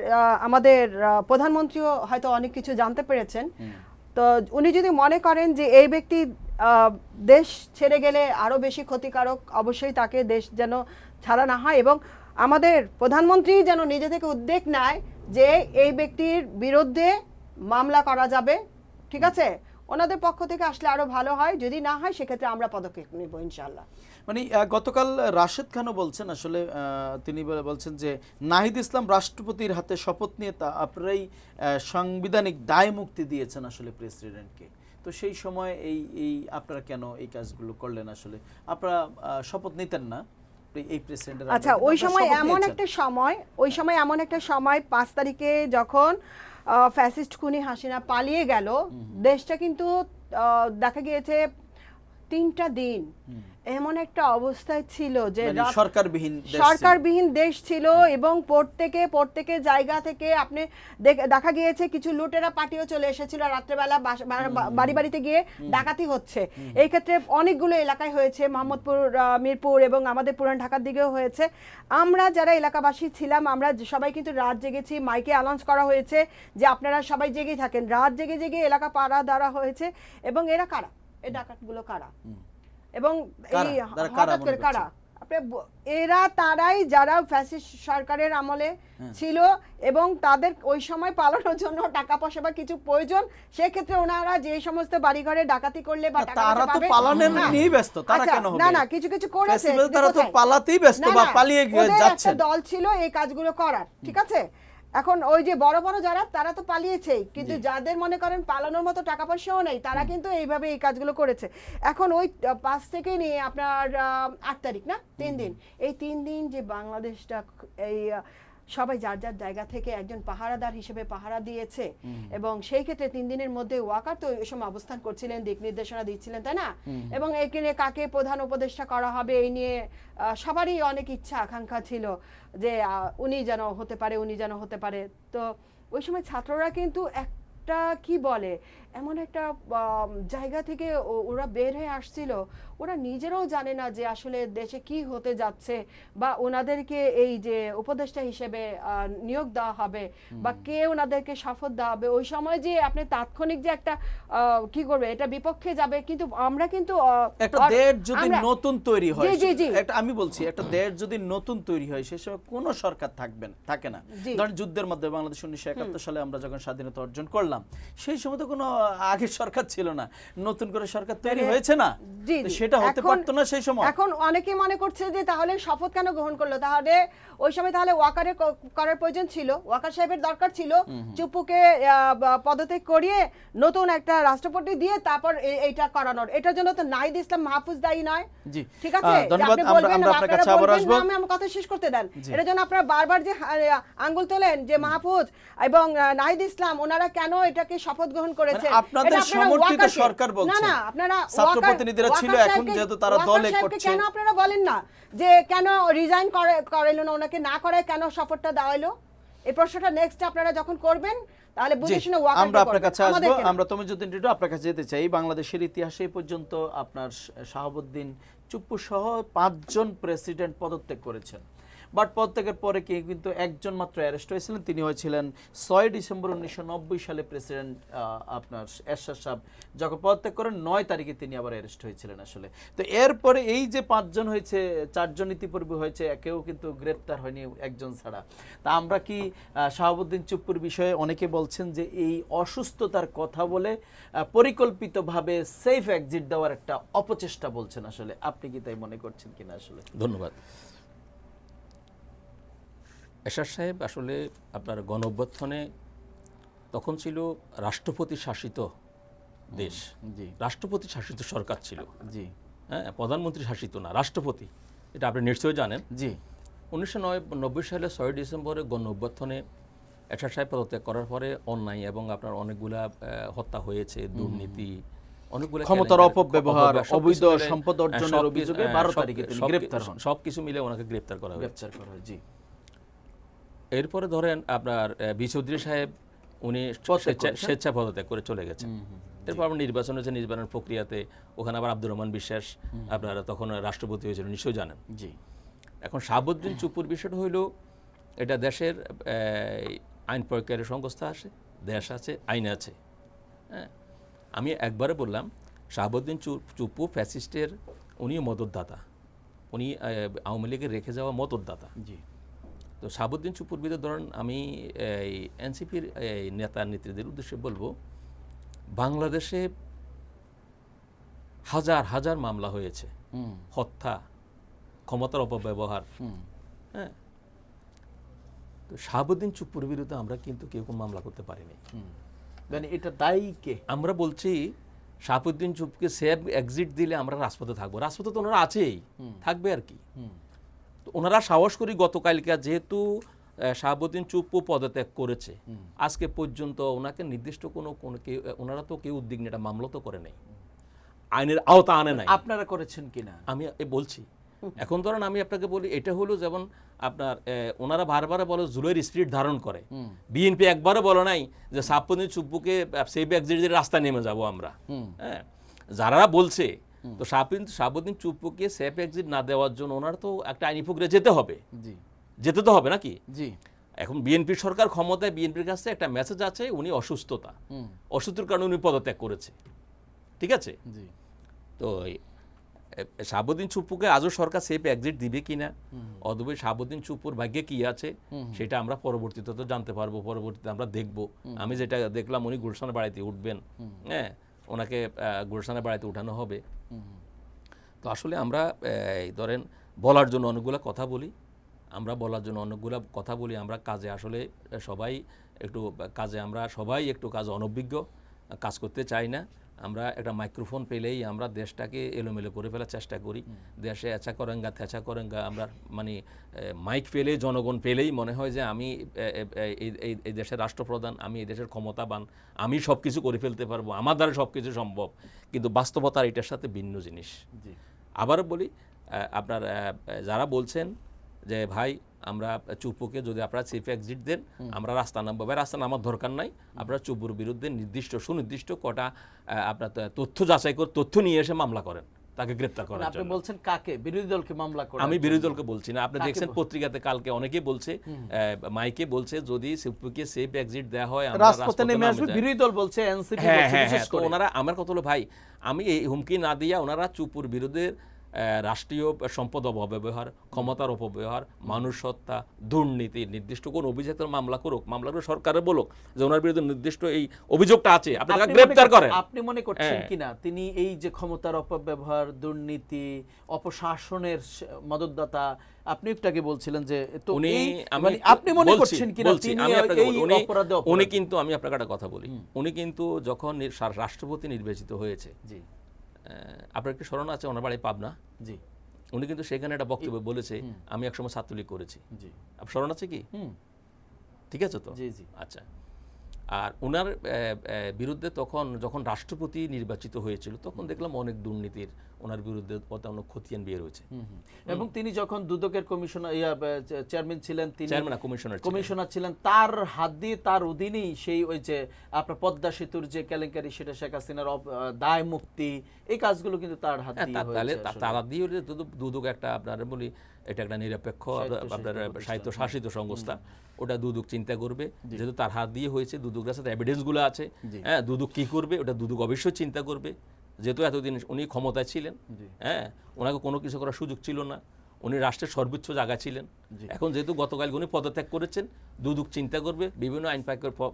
আমাদের প্রধানমন্ত্রীও হয়তো অনেক কিছু জানতে পেরেছেন। তো উনি যদি মনে করেন যে এই ব্যক্তি দেশ ছেড়ে গেলে আরো বেশি ক্ষতিকারক, অবশ্যই তাকে দেশ যেন ছাড়া না হয় এবং আমাদের প্রধানমন্ত্রী যেন নিজে থেকে উদ্যোগ নেয় যে এই ব্যক্তির বিরুদ্ধে মামলা করা যাবে, ঠিক আছে, ওনাদের পক্ষ থেকে আসলে আরো ভালো হয়, যদি না হয় সেক্ষেত্রে আমরা পদক্ষেপ নেব ইনশাআল্লাহ। মানে গতকাল রাশেদ খানও বলছেন, আসলে তিনি বলছেন যে নাহিদ ইসলাম রাষ্ট্রপতির হাতে শপথ নিয়ে আপনারাই সাংবিধানিক দায় মুক্তি দিয়েছেন আসলে প্রেসিডেন্টকে। তো সেই সময় এই আপনারা কেন এই কাজগুলো করলেন? আসলে আপনারা শপথ নিতেন না এই প্রেসিডেন্টের? আচ্ছা, ওই সময় এমন একটা সময় 5 তারিখে যখন ফ্যাসিস্ট খুনি হাসিনা পালিয়ে গেল, দেশটা কিন্তু দেখা গিয়েছে 3টা দিন এমন একটা অবস্থায় ছিল যে মানে সরকারবিহীন দেশ ছিল, এবং প্রত্যেকে জায়গা থেকে আপনি দেখা গিয়েছে কিছু লুটেরা পার্টিও চলে এসেছিল রাত্রেবেলা বাড়ি বাড়িতে গিয়ে ডাকাতি হচ্ছে। এই ক্ষেত্রে অনেকগুলো এলাকায় হয়েছে, মোহাম্মদপুর, মিরপুর এবং আমাদের পুরান ঢাকার দিকেও হয়েছে। আমরা যারা এলাকাবাসী ছিলাম আমরা সবাই কিন্তু রাত জেগেছি, মাইকে অ্যানাউন্স করা হয়েছে যে আপনারা সবাই জেগেই থাকেন। রাত জেগে এলাকা পাড়া দেওয়া হয়েছে। এবং এরা কারা, এই ডাকাতগুলো কারা এবং এই হঠাৎ করে কারা, এরা তারাই যারা ফ্যাসিস্ট সরকারের আমলে ছিল এবং তাদের ওই সময় পালানোর জন্য টাকা পয়সা বা কিছু প্রয়োজন, সেক্ষেত্রে ওনারা যে সমস্ত বাড়িঘরে ডাকাতি করলে বা তারা তো পালানোর নিয়েই ব্যস্ত, তারা কেন হবে? না কিছু করেছে, তারা তো পালাতেই ব্যস্ত বা পালিয়ে যাচ্ছে। একটা দল ছিল এই কাজগুলো করার, ঠিক আছে? এখন ওই যে বড় যারা তারা তো পালিয়েছেই, কিন্তু যাদের মনে করেন পালানোর মতো টাকা পয়সাও নেই তারা কিন্তু এইভাবে এই কাজগুলো করেছে। এখন ওই 5 থেকে নিয়ে আপনার 8 তারিখ না 3 দিন, এই 3 দিন যে বাংলাদেশটা এই সবাই যার জায়গা থেকে একজন পাহারাদার হিসেবে পাহারা দিয়েছে, এবং সেই ক্ষেত্রে 3 দিনের মধ্যে ওয়াকার তো এই সময় অবস্থান করছিলেন, দিক নির্দেশনা দিচ্ছিলেন, তাই না? এবং এখানে কাকে প্রধান উপদেষ্টা করা হবে এই নিয়ে সবারই অনেক ইচ্ছা আকাঙ্ক্ষা ছিল যে উনি যেন হতে পারে। তো ওই সময় ছাত্ররা কিন্তু একটা কি বলে এমন একটা জায়গা থেকে ওরা বের হয়ে আসছিল, ওরা নিজেরাও জানে না যে আসলে দেশে কি হতে যাচ্ছে, বা ওনাদেরকে এই যে উপদেষ্টা হিসেবে নিয়োগ দেওয়া হবে বা কে ওনাদেরকে শপথ দেওয়া হবে, ওই সময় যে আপনি তাৎক্ষণিক যে একটা কি করবে এটা বিপক্ষে যাবে। কিন্তু আমরা কিন্তু একটা দেশ যদি নতুন তৈরি হয়, একটা আমি বলছি একটা দেশ যদি নতুন তৈরি হয় সে সময় কোন সরকার থাকে না। ধরেন যুদ্ধের মধ্যে বাংলাদেশ 1971 সালে আমরা যখন স্বাধীনতা অর্জন করলাম, সেই সময় তো কোনো আগের সরকার ছিল না, নতুন করে সরকার তৈরি হয়েছে না, সেটা হতে পারতো না সেই সময়। এখন অনেকে মনে করছে যে তাহলে শপথ কেন গ্রহণ করলো, তাহলে ওই সময় তাহলে ওয়াকারের করার প্রয়োজন ছিল, ওয়াকার সাহেবের দরকার ছিল চুপ্পুকে পদত্যাগ করিয়ে নতুন একটা রাষ্ট্রপতি দিয়ে তারপর এইটা করানোর। এটার জন্য তো নাহিদ ইসলাম মাহফুজ দায়ী নয়, ঠিক আছে? ধন্যবাদ, আমরা আপনার কাছে আবার আসব। আমি আমার কথা শেষ করতে দেন। এটার জন্য আপনারা বারবার যে আঙ্গুল তোলেন যে মাহফুজ এবং নাহিদ ইসলাম ওনারা কেন এটাকে শপথ গ্রহণ করেছে, আপনাদের সমর্থিত সরকার বলছে, না আপনারা ছাত্র প্রতিনিধিরা ছিল, এখন যেহেতু তারা দলে করছে, কেন আপনারা বলেন না যে কেন রিজাইন করাইলো না, ওনাকে না করায় কেন শপথটা দেওয়া হলো? এই প্রশ্নটা নেক্সট আপনারা যখন করবেন তাহলে বুঝে শুনে ওয়াকার আমরা আপনার কাছে আসব। আমরা তমিজউদ্দিন টিটু আপনার কাছে যেতে চাই। বাংলাদেশের ইতিহাসে পর্যন্ত আপনার শাহাবুদ্দিন চুপ্পু সহ 5 জন প্রেসিডেন্ট পদত্যাগ করেছেন, বাট পদত্যাগের পরে কিন্তু একজন মাত্র অ্যারেস্ট হয়েছিলেন, তিনি হয়েছিলেন 6 ডিসেম্বর 1990 সালে প্রেসিডেন্ট আপনার এরশাদ সাহেব যখন পদত্যাগ করেন 9 তারিখে তিনি আবার অ্যারেস্ট হয়েছিলেন আসলে। তো এরপরে এই যে 5 জন হয়েছে, 4 জন ইতিপূর্বে হয়েছে, কেউ কিন্তু গ্রেপ্তার হয়নি একজন ছাড়া। তা আমরা কি শাহাবুদ্দিন চুপ্পুর বিষয়ে অনেকে বলছেন যে এই অসুস্থতার কথা বলে পরিকল্পিতভাবে সেফ এক্সিট দেওয়ার একটা অপচেষ্টা বলছেন, আসলে আপনি কি তাই মনে করছেন কিনা? আসলে ধন্যবাদ। এরশাদ সাহেব আসলে আপনার গণঅভ্যুত্থানে তখন ছিল রাষ্ট্রপতি শাসিত দেশ, রাষ্ট্রপতি শাসিত সরকার ছিল, হ্যাঁ, প্রধানমন্ত্রী শাসিত না, রাষ্ট্রপতি, এটা আপনি নিশ্চয়ই জানেন। 1990 সালে 6 ডিসেম্বরে গণঅভ্যুত্থানে এরশাদ সাহেব পদত্যাগ করার পরে অন্যায় এবং আপনার অনেকগুলা হত্যা হয়েছে, দুর্নীতি, অনেকগুলো ক্ষমতার অপব্যবহার, অবৈধ সম্পদ অর্জনের অভিযোগে 12 তারিখে তিনি গ্রেফতার হন। সবকিছু মিলে ওনাকে গ্রেফতার করা হয়েছে। এরপরে ধরেন আপনার বি চৌধুরী সাহেব উনি স্বেচ্ছা পদত্যাগ করে চলে গেছেন। এরপর আবার নির্বাচন হয়েছে, নির্বাচনের প্রক্রিয়াতে ওখানে আবার আব্দুর রহমান বিশ্বাস আপনারা তখন রাষ্ট্রপতি হয়েছিল, নিশ্চয়ই জানেন। এখন শাহাবুদ্দিন চুপ্পুর বিষয়টা হইল এটা দেশের আইন প্রয়োগকারী সংস্থা আছে, দেশ আছে, আইন আছে। হ্যাঁ, আমি একবারে বললাম শাহাবুদ্দিন চুপ্পু ফ্যাসিস্টের উনিও মদতদাতা, উনি আওয়ামী লীগের রেখে যাওয়া মদতদাতা। তো শাহাবুদ্দিন চুপ্পুর বিরুদ্ধে ধরেন আমি এনসিপির নেতা নেত্রীদের উদ্দেশ্যে বলবো, বাংলাদেশে হাজার হাজার মামলা হয়েছে, হত্যা, ক্ষমতার অপব্যবহার। হ্যাঁ, তো শাহাবুদ্দিন চুপ্পুর বিরুদ্ধে আমরা কিন্তু কেউ কোনো মামলা করতে পারিনি। এটা দায়ী কে? আমরা বলছি শাহাবুদ্দিন চুপ্পুকে সেফ এক্সিট দিলে আমরা রাজপথে থাকবো, রাজপথে তো ওনারা আছেই, থাকবে আর কি। তো ওনারা সাহস করি গতকালকে যেহেতু শাহাবুদ্দিন চুপ্পু পদত্যাগ করেছে, আজকে পর্যন্ত ওনাকে নির্দিষ্ট কোনো ওনারা তো কেউ উদ্বিগ্ন, এটা মামলা তো করে নেই। আইনের আওতা আনে নাই। আপনারা করেছেন কিনা আমি বলছি, এখন ধরেন আমি আপনাকে বলি, এটা হলো যেমন আপনার ওনারা বারবার বলে জুলাইয়ের স্পিরিট ধারণ করে, বিএনপি একবারও বলে নাই যে সাপ্পনি চুপ্পুকে সেফ এক্সিটের রাস্তা নেমে যাব আমরা। হ্যাঁ, যারা বলছে তো শাহাবুদ্দিন চুপ্পুকে সেফ এক্সিট না দেওয়ার জন্য ওনার তো একটা আইনি প্রক্রিয়া যেতে হবে, যেতে তো হবে নাকি? জি, এখন বিএনপি সরকার ক্ষমতায়, বিএনপির কাছে একটা মেসেজ আছে উনি অসুস্থতার কারণে উনি পদত্যাগ করেছে, ঠিক আছে? তো শাহাবুদ্দিন চুপ্পুকে আজও সরকার সেফ এক্সিট দিবে কিনা, অথবা শাহাবুদ্দিন চুপ্পুর ভাগ্যে কি আছে সেটা আমরা পরবর্তীতে তো জানতে পারবো, পরবর্তীতে আমরা দেখব। আমি যেটা দেখলাম উনি গুলশানের বাড়িতে উঠবেন, হ্যাঁ, ওনাকে গুলশানের বাড়িতে উঠানো হবে। তো আসলে আমরা ধরেন বলার জন্য অনেকগুলো কথা বলি, আমরা কাজে আসলে সবাই একটু কাজে অনভিজ্ঞ, কাজ করতে চাই না। আমরা একটা মাইক্রোফোন পেলেই আমরা দেশটাকে এলোমেলো করে ফেলার চেষ্টা করি, দেশে এচা করেঙ্গা থেচা করেঙ্গা, আমরা মানে মাইক পেলেই, জনগণ পেলেই মনে হয় যে আমি এই দেশের রাষ্ট্রপ্রধান, আমি এই দেশের ক্ষমতাবান, আমি সব কিছু করে ফেলতে পারবো, আমার দ্বারা সব কিছু সম্ভব। কিন্তু বাস্তবতা এটার সাথে ভিন্ন জিনিস। আবারও বলি, আপনার যারা বলছেন যে ভাই আমরা চুপ্পুকে যদি আপনারা সেফ এক্সিট দেন আমরা রাস্তা নামবো, ভাই রাস্তা নামার দরকার নাই। আপনারা চুপ্পুর বিরুদ্ধে সুনির্দিষ্ট কটা আপনার তথ্য যাচাই করে তথ্য নিয়ে এসে মামলা করেন, তাকে গ্রেফতার করার জন্য। আপনি বলছেন কাকে? বিরোধী দলকে মামলা করেন? আমি বিরোধী দলকে বলছি না, আপনি দেখছেন পত্রিকাতে কালকে অনেকেই বলছে, মাইকে বলছে যদি চুপ্পুকে সেফ এক্সিট দেওয়া হয় আমরা রাজপথে নেমে আসবে। বিরোধী দল বলছে, এনসিপি বলছে, বিশেষ করে ওনারা। আমার কথা হলো ভাই, আমি এই হুমকি না দিয়া ওনারা চুপ্পুর বিরুদ্ধে রাষ্ট্রীয় সম্পদ অপব্যবহার, ক্ষমতার অপব্যবহার, মানুষ হত্যা, দুর্নীতি নির্দিষ্ট কোন অভিযোগের মামলা করুক, মামলা করে সরকারে বলুক যে ওনার বিরুদ্ধে নির্দিষ্ট এই অভিযোগটা আছে, আপনি তাকে গ্রেফতার করেন। আপনি মনে করছেন কিনা তিনি এই যে ক্ষমতার অপব্যবহার, দুর্নীতি, অপশাসনের মদতদাতা, আপনি একটাকে বলছিলেন যে আপনি মনে করছেন কিনা তিনি এই অপরাধে? উনি কিন্তু, আমি আপনাকে একটা কথা বলি, উনি কিন্তু যখন রাষ্ট্রপতি নির্বাচিত হয়েছে, জি, আপনার কি স্মরণ আছে ওনার বাড়ি পাবনা? জি, উনি কিন্তু সেখানে একটা বক্তব্য বলেছে আমি একসময় ছাত্রলীগ করেছি। জি, আপনার স্মরণ আছে কি? ঠিক আছে তো? জি জি, আচ্ছা। আর ওনার বিরুদ্ধে যখন রাষ্ট্রপতি নির্বাচিত হয়েছিল তখন দেখলাম অনেক দুর্নীতির ওনার বিরুদ্ধে অনেক খতিয়ান বের হয়েছে। এবং তিনি যখন দুদকের কমিশনার চেয়ারম্যান ছিলেন, তিনি কমিশনার ছিলেন, তার হাত দিয়ে, তার অধীনেই সেই ওই যে আপনার পদ্মা সেতুর যে কেলেঙ্কারি, সেটা শেখ হাসিনার দায় মুক্তি, এই কাজগুলো কিন্তু তার হাত দিয়ে হয়েছে। তার হাত দিয়ে দুদক একটা, আপনার বলি এটা একটা নিরপেক্ষ আপনার সাহিত্য শাসিত সংস্থা, ওটা দুদক চিন্তা করবে, যেহেতু তার হাত দিয়ে হয়েছে, দুদকের সাথে এভিডেন্স গুলো আছে, হ্যাঁ, দুদক কি করবে ওটা দুদক অবশ্যই চিন্তা করবে, যেহেতু এতদিন উনি ক্ষমতায় ছিলেন, হ্যাঁ, ওনাকে কোনো কিছু করার সুযোগ ছিল না, উনি রাষ্ট্রের সর্বোচ্চ জায়গা ছিলেন। এখন যেহেতু গতকাল উনি পদত্যাগ করেছেন, দুদক চিন্তা করবে, বিভিন্ন আইন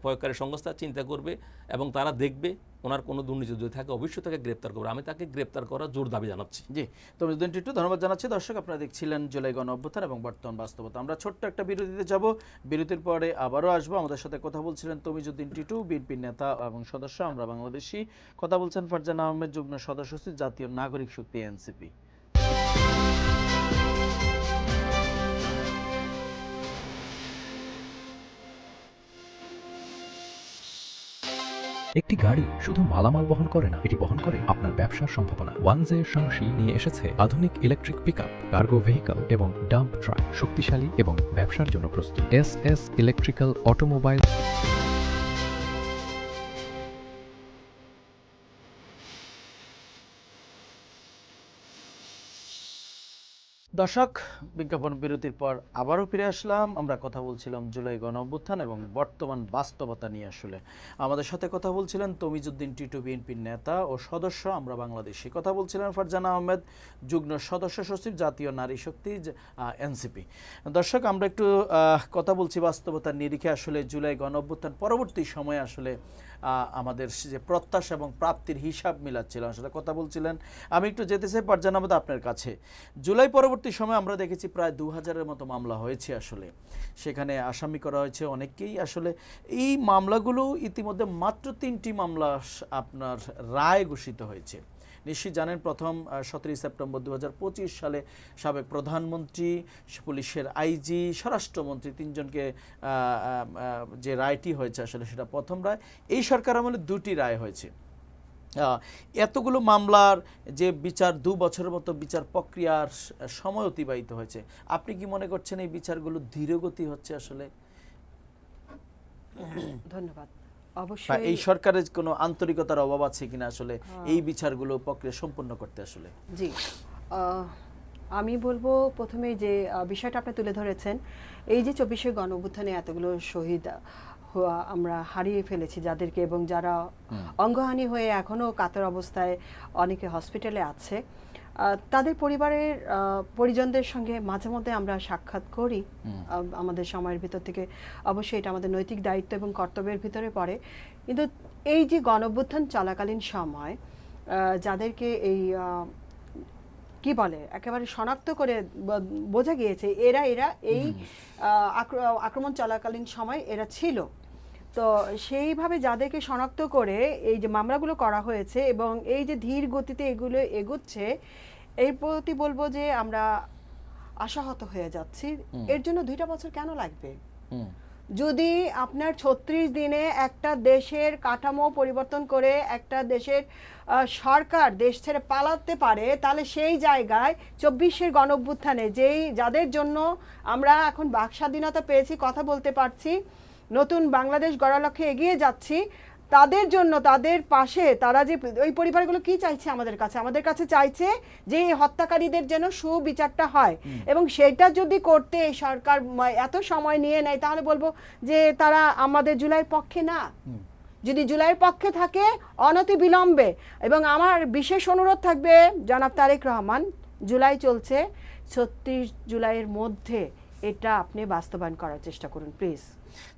প্রয়োগকারী সংস্থা চিন্তা করবে, এবং তারা দেখবে ওনার কোনো দুর্নীতি যদি থাকে অবশ্যই তাকে গ্রেপ্তার করবে। আমি তাকে গ্রেপ্তার করার জোর দাবি জানাচ্ছি। জি, তমিজুদ্দিন টিটু, ধন্যবাদ জানাচ্ছি। দর্শক, আপনারা দেখছিলেন জুলাই গণ অভ্যুত্থান এবং বর্তমান বাস্তবতা। আমরা ছোট্ট একটা বিরতিতে যাব, বিরতির পরে আবারও আসবো। আমাদের সাথে কথা বলছিলেন তমিজুদ্দিন টিটু, বিএনপি নেতা এবং সদস্য আমরা বাংলাদেশি। কথা বলছেন ফারজানা আহমেদ, যুগ্ম সদস্য সচিব, জাতীয় নাগরিক শক্তি, এনসিপি। একটি গাড়ি শুধু মালামাল বহন করে না, এটি বহন করে আপনার ব্যবসার সম্ভাবনা। ওয়ানজে সাংশি নিয়ে এসেছে আধুনিক ইলেকট্রিক পিকআপ, কার্গো ভেহিকল এবং ডাম্প ট্রাক, শক্তিশালী এবং ব্যবসার জন্য প্রস্তুত। S electrical automobile. দর্শক, বিজ্ঞাপন বিরতির পর আবারও ফিরে আসলাম। আমরা কথা বলছিলাম জুলাই গণ অভ্যুত্থান এবং বর্তমান বাস্তবতা নিয়ে। আসলে আমাদের সাথে কথা বলছিলেন তমিজুদ্দিন টিটু, বিএনপির নেতা ও সদস্য আমরা বাংলাদেশি। কথা বলছিলেন ফারজানা আহমেদ, যুগ্ম সদস্য সচিব, জাতীয় নারী শক্তি, এনসিপি। দর্শক, আমরা একটু কথা বলছি বাস্তবতার নিরিখে। আসলে জুলাই গণ অভ্যুত্থান পরবর্তী সময়ে আসলে আমাদের যে প্রত্যাশা এবং প্রাপ্তির হিসাব মিলাচ্ছিলাম, সেটা কথা বলছিলেন। আমি একটু যেতে চাই ফারজানা আহমেদ আপনার কাছে। জুলাই পরবর্তী সময় আমরা দেখেছি প্রায় 2000-এর মতো মামলা হয়েছে। আসলে সেখানে আসামি করা হয়েছে অনেককেই। আসলে এই মামলাগুলো ইতিমধ্যে মাত্র 3টি মামলা আপনার রায় ঘোষিত হয়েছে। নিশ্চয়ই জানেন, প্রথম 17 সেপ্টেম্বর 2025 সালে সাবেক প্রধানমন্ত্রী, পুলিশের আইজি, স্বরাষ্ট্রমন্ত্রী, 3জনকে যে রায়টি হয়েছে আসলে সেটা প্রথম রায়। এই সরকার আমলে 2টি রায় হয়েছে। এতগুলো মামলার যে বিচার 2 বছরের মতো বিচার প্রক্রিয়ার সময় অতিবাহিত হয়েছে, আপনি কি মনে করছেন এই বিচারগুলো ধীরগতি হচ্ছে আসলে? ধন্যবাদ। বা অবশ্যই এই সরকারের কোনো আন্তরিকতার অভাব আছে কিনা আসলে এই বিচারগুলো প্রক্রিয়া সম্পন্ন করতে আসলে? জি, আমি বলবো প্রথমেই যে বিষয়টা আপনি তুলে ধরেছেন, এই যে 24শে গণঅভ্যুত্থানে এতগুলো শহীদ আমরা হারিয়ে ফেলেছি যাদেরকে, এবং যারা অঙ্গহানি হয়ে এখনো কাতর অবস্থায় অনেকে হসপিটালে আছে, তাদের পরিবারের পরিজনদের সঙ্গে মাঝে মধ্যে আমরা সাক্ষাৎ করি আমাদের সময়ের ভিতর থেকে। অবশ্যই এটা আমাদের নৈতিক দায়িত্ব এবং কর্তব্যের ভিতরে পড়ে। কিন্তু এই যে গণঅভ্যুত্থান চলাকালীন সময় যাদেরকে এই কি বলে একেবারে শনাক্ত করে বোঝা গিয়েছে এরা এই আক্রমণ চলাকালীন সময় এরা ছিল, তো সেইভাবে যাদেরকে শনাক্ত করে এই যে মামলাগুলো করা হয়েছে এবং এই যে ধীর গতিতে এগুলো এগোচ্ছে, এর প্রতি বলবো যে আমরা আশাহত হয়ে যাচ্ছি। এর জন্য 2টা বছর কেন লাগবে? যদি আপনার 36 দিনে একটা দেশের কাঠামো পরিবর্তন করে একটা দেশের সরকার দেশ ছেড়ে পালাতে পারে, তাহলে সেই জায়গায় 24শে গণঅভ্যুত্থানে যাদের জন্য আমরা এখন বাক স্বাধীনতা পেয়েছি, কথা বলতে পারছি, নতুন বাংলাদেশ গড়ার লক্ষ্যে এগিয়ে যাচ্ছি, তাদের জন্য, তাদের পাশে তারা যে ওই পরিবারগুলো কি চাইছে আমাদের কাছে চাইছে যে হত্যাকারীদের যেন সুবিচারটা হয়, এবং সেটা যদি করতে এই সরকার এত সময় নিয়ে নেয় তাহলে বলবো যে তারা আমাদের জুলাইয়ের পক্ষে না। যদি জুলাইয়ের পক্ষে থাকে অনতি বিলম্বে, এবং আমার বিশেষ অনুরোধ থাকবে জনাব তারেক রহমান, জুলাই চলছে, 36 জুলাইয়ের মধ্যে এটা আপনি বাস্তবায়ন করার চেষ্টা করুন প্লিজ।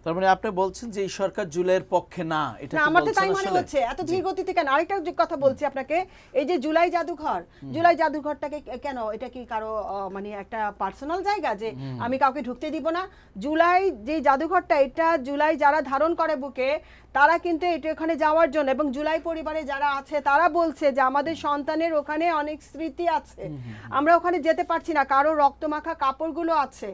তার মানে আপনি বলছেন যে এই সরকার জুলাইয়ের পক্ষে না, এটা কি আমার তো বলছেন তাই মনে আসলে? হচ্ছে এত ধীর গতিতে কেন? আরেকটা কথা বলছি আপনাকে, এই যে জুলাই জাদুঘরটাকে কেন, এটা কি কারো মানে একটা পার্সোনাল জায়গা যে আমি কাউকে ঢুকতে দিব না? জুলাই যে জাদুঘরটা, এটা জুলাই যারা ধারণ করে বুকে তারা কিন্তু এটা ওখানে যাওয়ার জন্য, এবং জুলাই পরিবারে যারা আছে তারা বলছে যে আমাদের সন্তানের ওখানে অনেক স্মৃতি আছে, আমরা ওখানে যেতে পারছি না, কারো রক্তমাখা কাপড়গুলো আছে,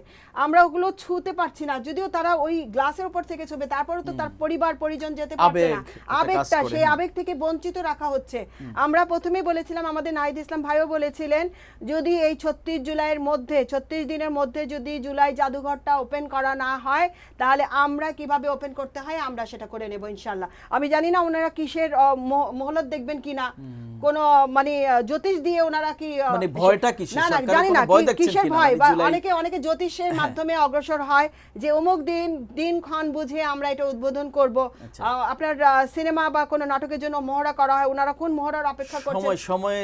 আমরা ওগুলো ছুঁতে পারছি না, যদিও তারা ওই গ্লাসের উপর থেকে ছবে, তারপরে তো তার পরিবার পরিজন যেতে পারছে না, আবেগটা সেই আবেগ থেকে বঞ্চিত রাখা হচ্ছে। আমরা প্রথমেই বলেছিলাম, আমাদের নাহিদ ইসলাম ভাইও বলেছিলেন, যদি এই 36 জুলাইয়ের মধ্যে 36 দিনের মধ্যে যদি জুলাই জাদুঘরটা ওপেন করা না হয়, তাহলে আমরা কিভাবে ওপেন করতে হয় আমরা সেটা করে নেব ইনশাআল্লাহ। আমি জানি না ওনারা কিসের মহলত দেখবেন কিনা, কোন মানে জ্যোতিষ দিয়ে ওনারা কি মানে ভয়টা কিসের? না জানি না কিসের ভয়, বা অনেকে জ্যোতিষের মাধ্যমে অগ্রসর হয় যে অমুক দিনক্ষণ বুঝে আমরা এটা উদ্বোধন করব। আপনার সিনেমা বা কোনো নাটকের জন্য মহড়া করা হয়, ওনারা কোন মহড়ার অপেক্ষা করছেন,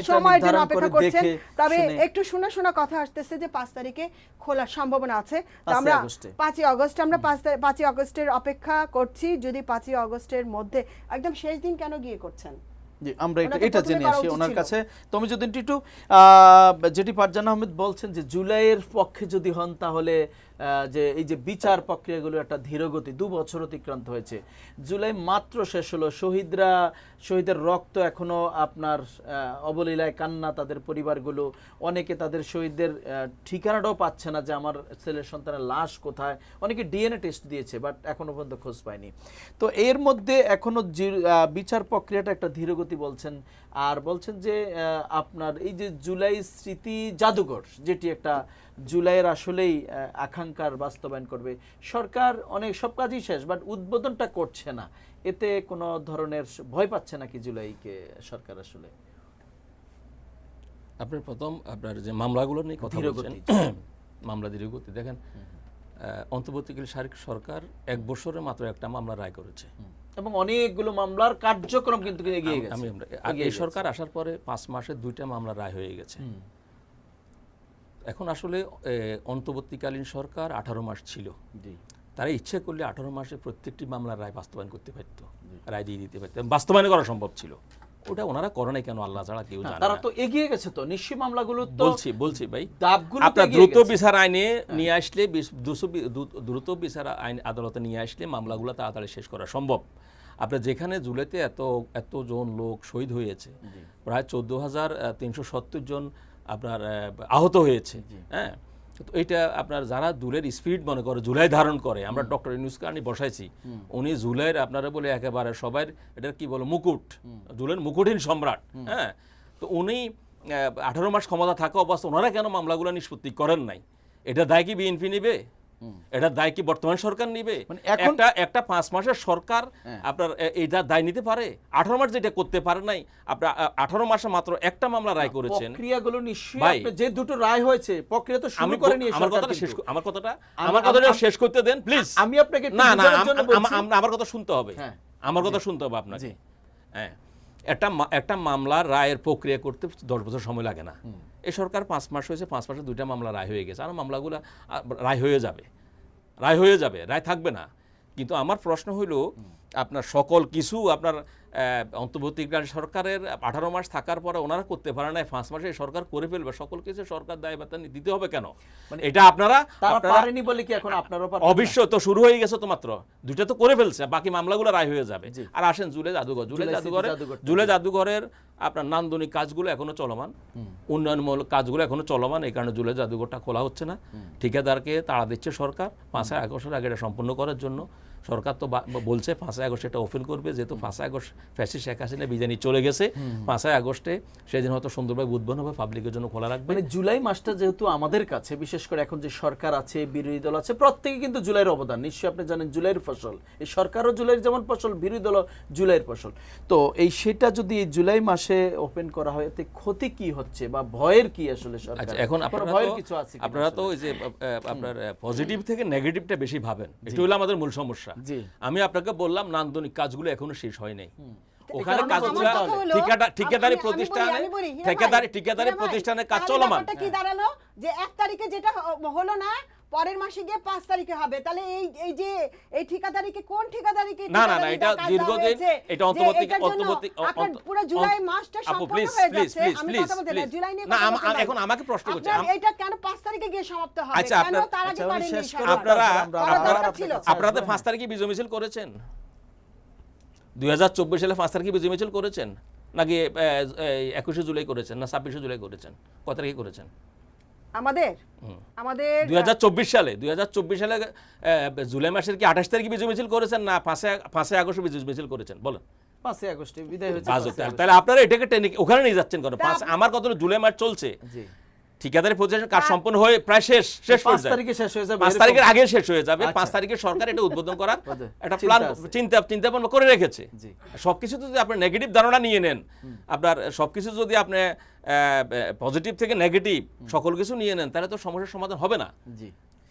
সময়ের জন্য অপেক্ষা করছেন। তবে একটু শোনা কথা আসতেছে যে 5 তারিখে খোলার সম্ভাবনা আছে, তো আমরা 5ই আগস্ট আমরা 5ই আগস্টের অপেক্ষা করছি। যদি 5ই আগস্টের মধ্যে একদম শেষ দিন কেন গিয়ে করছেন? আমরা এটা জেনে আসি ওনার কাছে। তুমি যদি একটু যেটি ফারজানা আহমেদ বলছেন যে জুলাইয়ের পক্ষে যদি হন তাহলে যে এই যে বিচার প্রক্রিয়াগুলো একটা ধীরগতি, 2 বছর অতিক্রান্ত হয়েছে, জুলাই মাত্র শেষ হলো, শহীদের রক্ত এখনো আপনার অবলীলায় কান্না, তাদের পরিবারগুলো, অনেকে তাদের শহীদদের ঠিকানাটাও পাচ্ছে না যে আমার ছেলের সন্তানের লাশ কোথায়, অনেকে ডিএনএ টেস্ট দিয়েছে বাট এখনো পর্যন্ত খোঁজ পায়নি। তো এর মধ্যে এখনো বিচার প্রক্রিয়াটা একটা ধীরগতি বলছেন, আর বলছেন যে আপনার এই যে জুলাই স্মৃতি জাদুঘর, যেটি একটা জুলাইয়ের আসলেই আকাঙ্ক্ষার বাস্তবায়ন করবে, সরকার অনেক সব কাজই শেষ বাট উদ্বোধনটা করছে না, এতে কোনো ধরনের ভয় পাচ্ছে নাকি জুলাইকে সরকার? আসলে আপনার আপনার যে মামলাগুলো নিয়ে কথা বলছেন, মামলা ধীরগতি দেখেন, অন্তর্বর্তীকালীন সরকার 1 বছরে মাত্র একটা মামলা রায় করেছে এবং অনেকগুলো মামলার কার্যক্রম কিন্তু এগিয়ে গেছে। এই সরকার আসার পরে 5 মাসে 2টা মামলা রায় হয়ে গেছে। এখন আসলে অন্তর্বর্তীকালীন সরকার 18 মাস ছিল, তারা ইচ্ছে করলে 18 মাসে প্রত্যেকটি মামলার রায় বাস্তবায়ন করতে পারত, রায় দিয়ে দিতে পারত, বাস্তবায়ন করা সম্ভব ছিল। ওটা ওনারা করে নাই কেন আল্লাহ ছাড়া কেউ জানে না। তারা তো এগিয়ে গেছে, তো নিশ্চয়ই মামলাগুলো তো বলছি ভাই, আপনার দ্রুত বিচার আইনে নিয়ে আসলে, দ্রুত বিচার আইন আদালতে নিয়ে আসলে মামলাগুলো তাড়াতাড়ি শেষ করা সম্ভব। আপনার যেখানে জুলাইতে এতজন লোক শহীদ হয়েছে, প্রায় 14,370 জন আপনার আহত হয়েছে, হ্যাঁ, তো এটা আপনার যারা দুলের স্পিরিট মনে করে, জুলাই ধারণ করে, আমরা ডক্টর ইউনূসকে আনি বসাইছি, উনি জুলাইয়ের আপনারা বলে একেবারে সবাই এটা কি বলে মুকুট, জুলের মুকুটহীন সম্রাট। হ্যাঁ, তো উনি 18 মাস ক্ষমতা থাকা অবস্থা ওনারা কেন মামলাগুলো নিষ্পত্তি করেন নাই? এটা দায় কি বিএনপি নিবে? এটা দায় কি বর্তমান সরকার নিবে? একটা 5 মাসের সরকার আপনার এটা দায় নিতে পারে? 18 মাস যেটা করতে পারে নাই, আপনার 18 মাসে মাত্র একটা মামলা রায় করেছেন। প্রক্রিয়াগুলো নিশ্চয়ই আপনি যে দুটো রায় হয়েছে প্রক্রিয়া তো শুরু করেনি সরকার। আমার কথাটা শেষ করতে দেন প্লিজ। আমি আপনাকে না না, বোঝানোর জন্য বলছি। আমার কথা শুনতে হবে, আমার কথা শুনতে হবে আপনাকে। হ্যাঁ, একটা মামলার রায়ের প্রক্রিয়া করতে 10 বছর সময় লাগে না। এই সরকার 5 মাস হয়েছে, 5 মাসে 2টা মামলা রায় হয়ে গেছে। আর মামলাগুলো রায় হয়ে যাবে, রায় থাকবে না। কিন্তু আমার প্রশ্ন হইল আপনার সকল কিছু আপনার অন্তর্বর্তীকালীন সরকারের 18 মাস থাকার পরে ওনারা করতে পারে না, 5 মাসে সরকার করে ফেলবে, সকল কিছু সরকার দায় বাতা দিতে হবে কেন? এটা আপনারা পারেনি বলে কি এখন আপনারাও পারবেন? অবশ্যই তো শুরু হয়ে গেছে, তো মাত্র 2টা তো করে ফেলছে, বাকি মামলাগুলো রায় হয়ে যাবে। আর আসেন জুলাই জাদুঘরের আপনার নান্দনিক কাজগুলো এখনো চলমান, উন্নয়নমূলক কাজগুলো এখনো চলমান। এই কারণে জুলাই জাদুঘরটা খোলা হচ্ছে না। ঠিকাদারকে তাড়া দিচ্ছে সরকার 5 আগস্টের আগে এটা সম্পন্ন করার জন্য। সরকার তো বলছে 5 আগস্ট এটা ওপেন করবে, যেহেতু 5 আগস্ট ফ্যাসিস্ট শেখ হাসিনা বিদানি চলে গেছে। 5 আগস্টে সেদিন হয়তো সুন্দরভাবে উদ্বোধন হবে, পাবলিকের জন্য খোলা রাখবে। মানে জুলাই মাসটা যেহেতু আমাদের কাছে, বিশেষ করে এখন যে সরকার আছে, বিরোধী দল আছে, প্রত্যেকে কিন্তু জুলাইয়ের অবদান। নিশ্চয়ই আপনি জানেন জুলাইয়ের ফসল, এই সরকারও জুলাইয়ের যেমন ফসল, বিরোধী দল জুলাইয়ের ফসল। তো সেটা যদি এই জুলাই মাসে ওপেন করা হয়, এতে ক্ষতি কি হচ্ছে বা ভয়ের কি আসলে সরকার? এখন আপনারা তো ওই যে আপনার পজিটিভ থেকে নেগেটিভটা বেশি ভাবেন, এটা হলো আমাদের মূল সমস্যা। আমি আপনাকে বললাম নান্দনিক কাজগুলো এখনো শেষ হয় নাই। ওখানে কাজগুলো ঠিকাদারি প্রতিষ্ঠানের কাজ চলমান। কি দাঁড়ালো যে 1 তারিখে যেটা হলো না, পরের মাসে গিয়ে 5 তারিখে হবে। তাহলে এই যে এই ঠিকাদারিকে কোন ঠিকাদারিকে? না না না, এটা দীর্ঘদিন, এটা অন্তর্বর্তী পুরো জুলাই মাসটা সম্পূর্ণ হয়ে যাচ্ছে। আমি কথা বলতে না, জুলাই নিয়ে না, এখন আমাকে প্রশ্ন করছে এটা কেন 5 তারিখে গিয়ে সমাপ্ত হবে? আচ্ছা, কেন তার আগে পারেননি? আপনারা 5 তারিখে বিজয় মিছিল করেছেন? 2024 সালে 5 তারিখে বিজয় মিছিল করেছেন নাকি 21 জুলাই করেছেন না 26 জুলাই করেছেন? কত তারিখে করেছেন? আমাদের 2024 সালে জুলাই মাসের কি 28 তারিখে বিজয় মিছিল করেছেন না 5 আগস্ট বিজয় মিছিল করেছেন? বলেন। 5 আগস্টে বিদায় হয়েছে। তাহলে আপনারা এটাকে টেনে ওখানে নিয়ে যাচ্ছেন কেন? আমার কত জুলাই মাস চলছে, ঠিকাদারি প্রতিষ্ঠান কাজ সম্পন্ন হয়ে প্রায় শেষ পর্যায়ে, 5 তারিখে শেষ হয়ে যাবে, 5 তারিখের আগে শেষ হয়ে যাবে। 5 তারিখে সরকার এটা উদ্বোধন করার একটা প্ল্যান চিন্তা ভাবনা করে রেখেছে। সবকিছু যদি আপনি নেগেটিভ ধারণা নিয়ে নেন, আপনার সবকিছু যদি আপনি পজিটিভ থেকে নেগেটিভ সকল কিছু নিয়ে নেন, তাহলে তো সমস্যার সমাধান হবে না।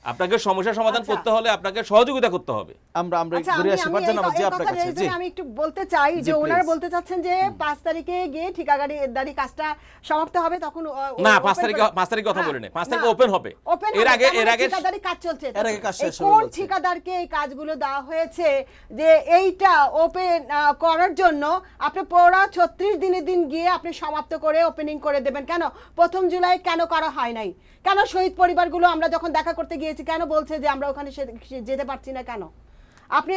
আপনাকে সমস্যার সমাধান করতে হলে আপনাকে সহযোগিতা করতে হবে। আমরা ঘুরে আসি পারজানাবাদ জি আপনার কাছে। জি, আমি একটু বলতে চাই যে ওনারা বলতে চাচ্ছেন যে 5 তারিখে গিয়ে ঠিকাদারি কাজটা সমাপ্ত হবে, তখন না 5 তারিখে কথা বলে নেই, 5 তারিখে ওপেন হবে। এর আগে ঠিকাদারি কাজ চলছে, এর আগে কাজ শেষ হবে। কোন ঠিকাদারকে এই কাজগুলো দেওয়া হয়েছে যে এইটা ওপেন করার জন্য আপনি পুরো 36 দিনের দিন গিয়ে আপনি সমাপ্ত করে ওপেনিং করে দেবেন? কেন 1 জুলাই কেন করা হয় নাই? কেন শহীদ পরিবারগুলো আমরা যখন দেখা করতে গিয়েছি কেন বলছে যে আমরা ওখানে যেতে পারছি না কেন? আপনি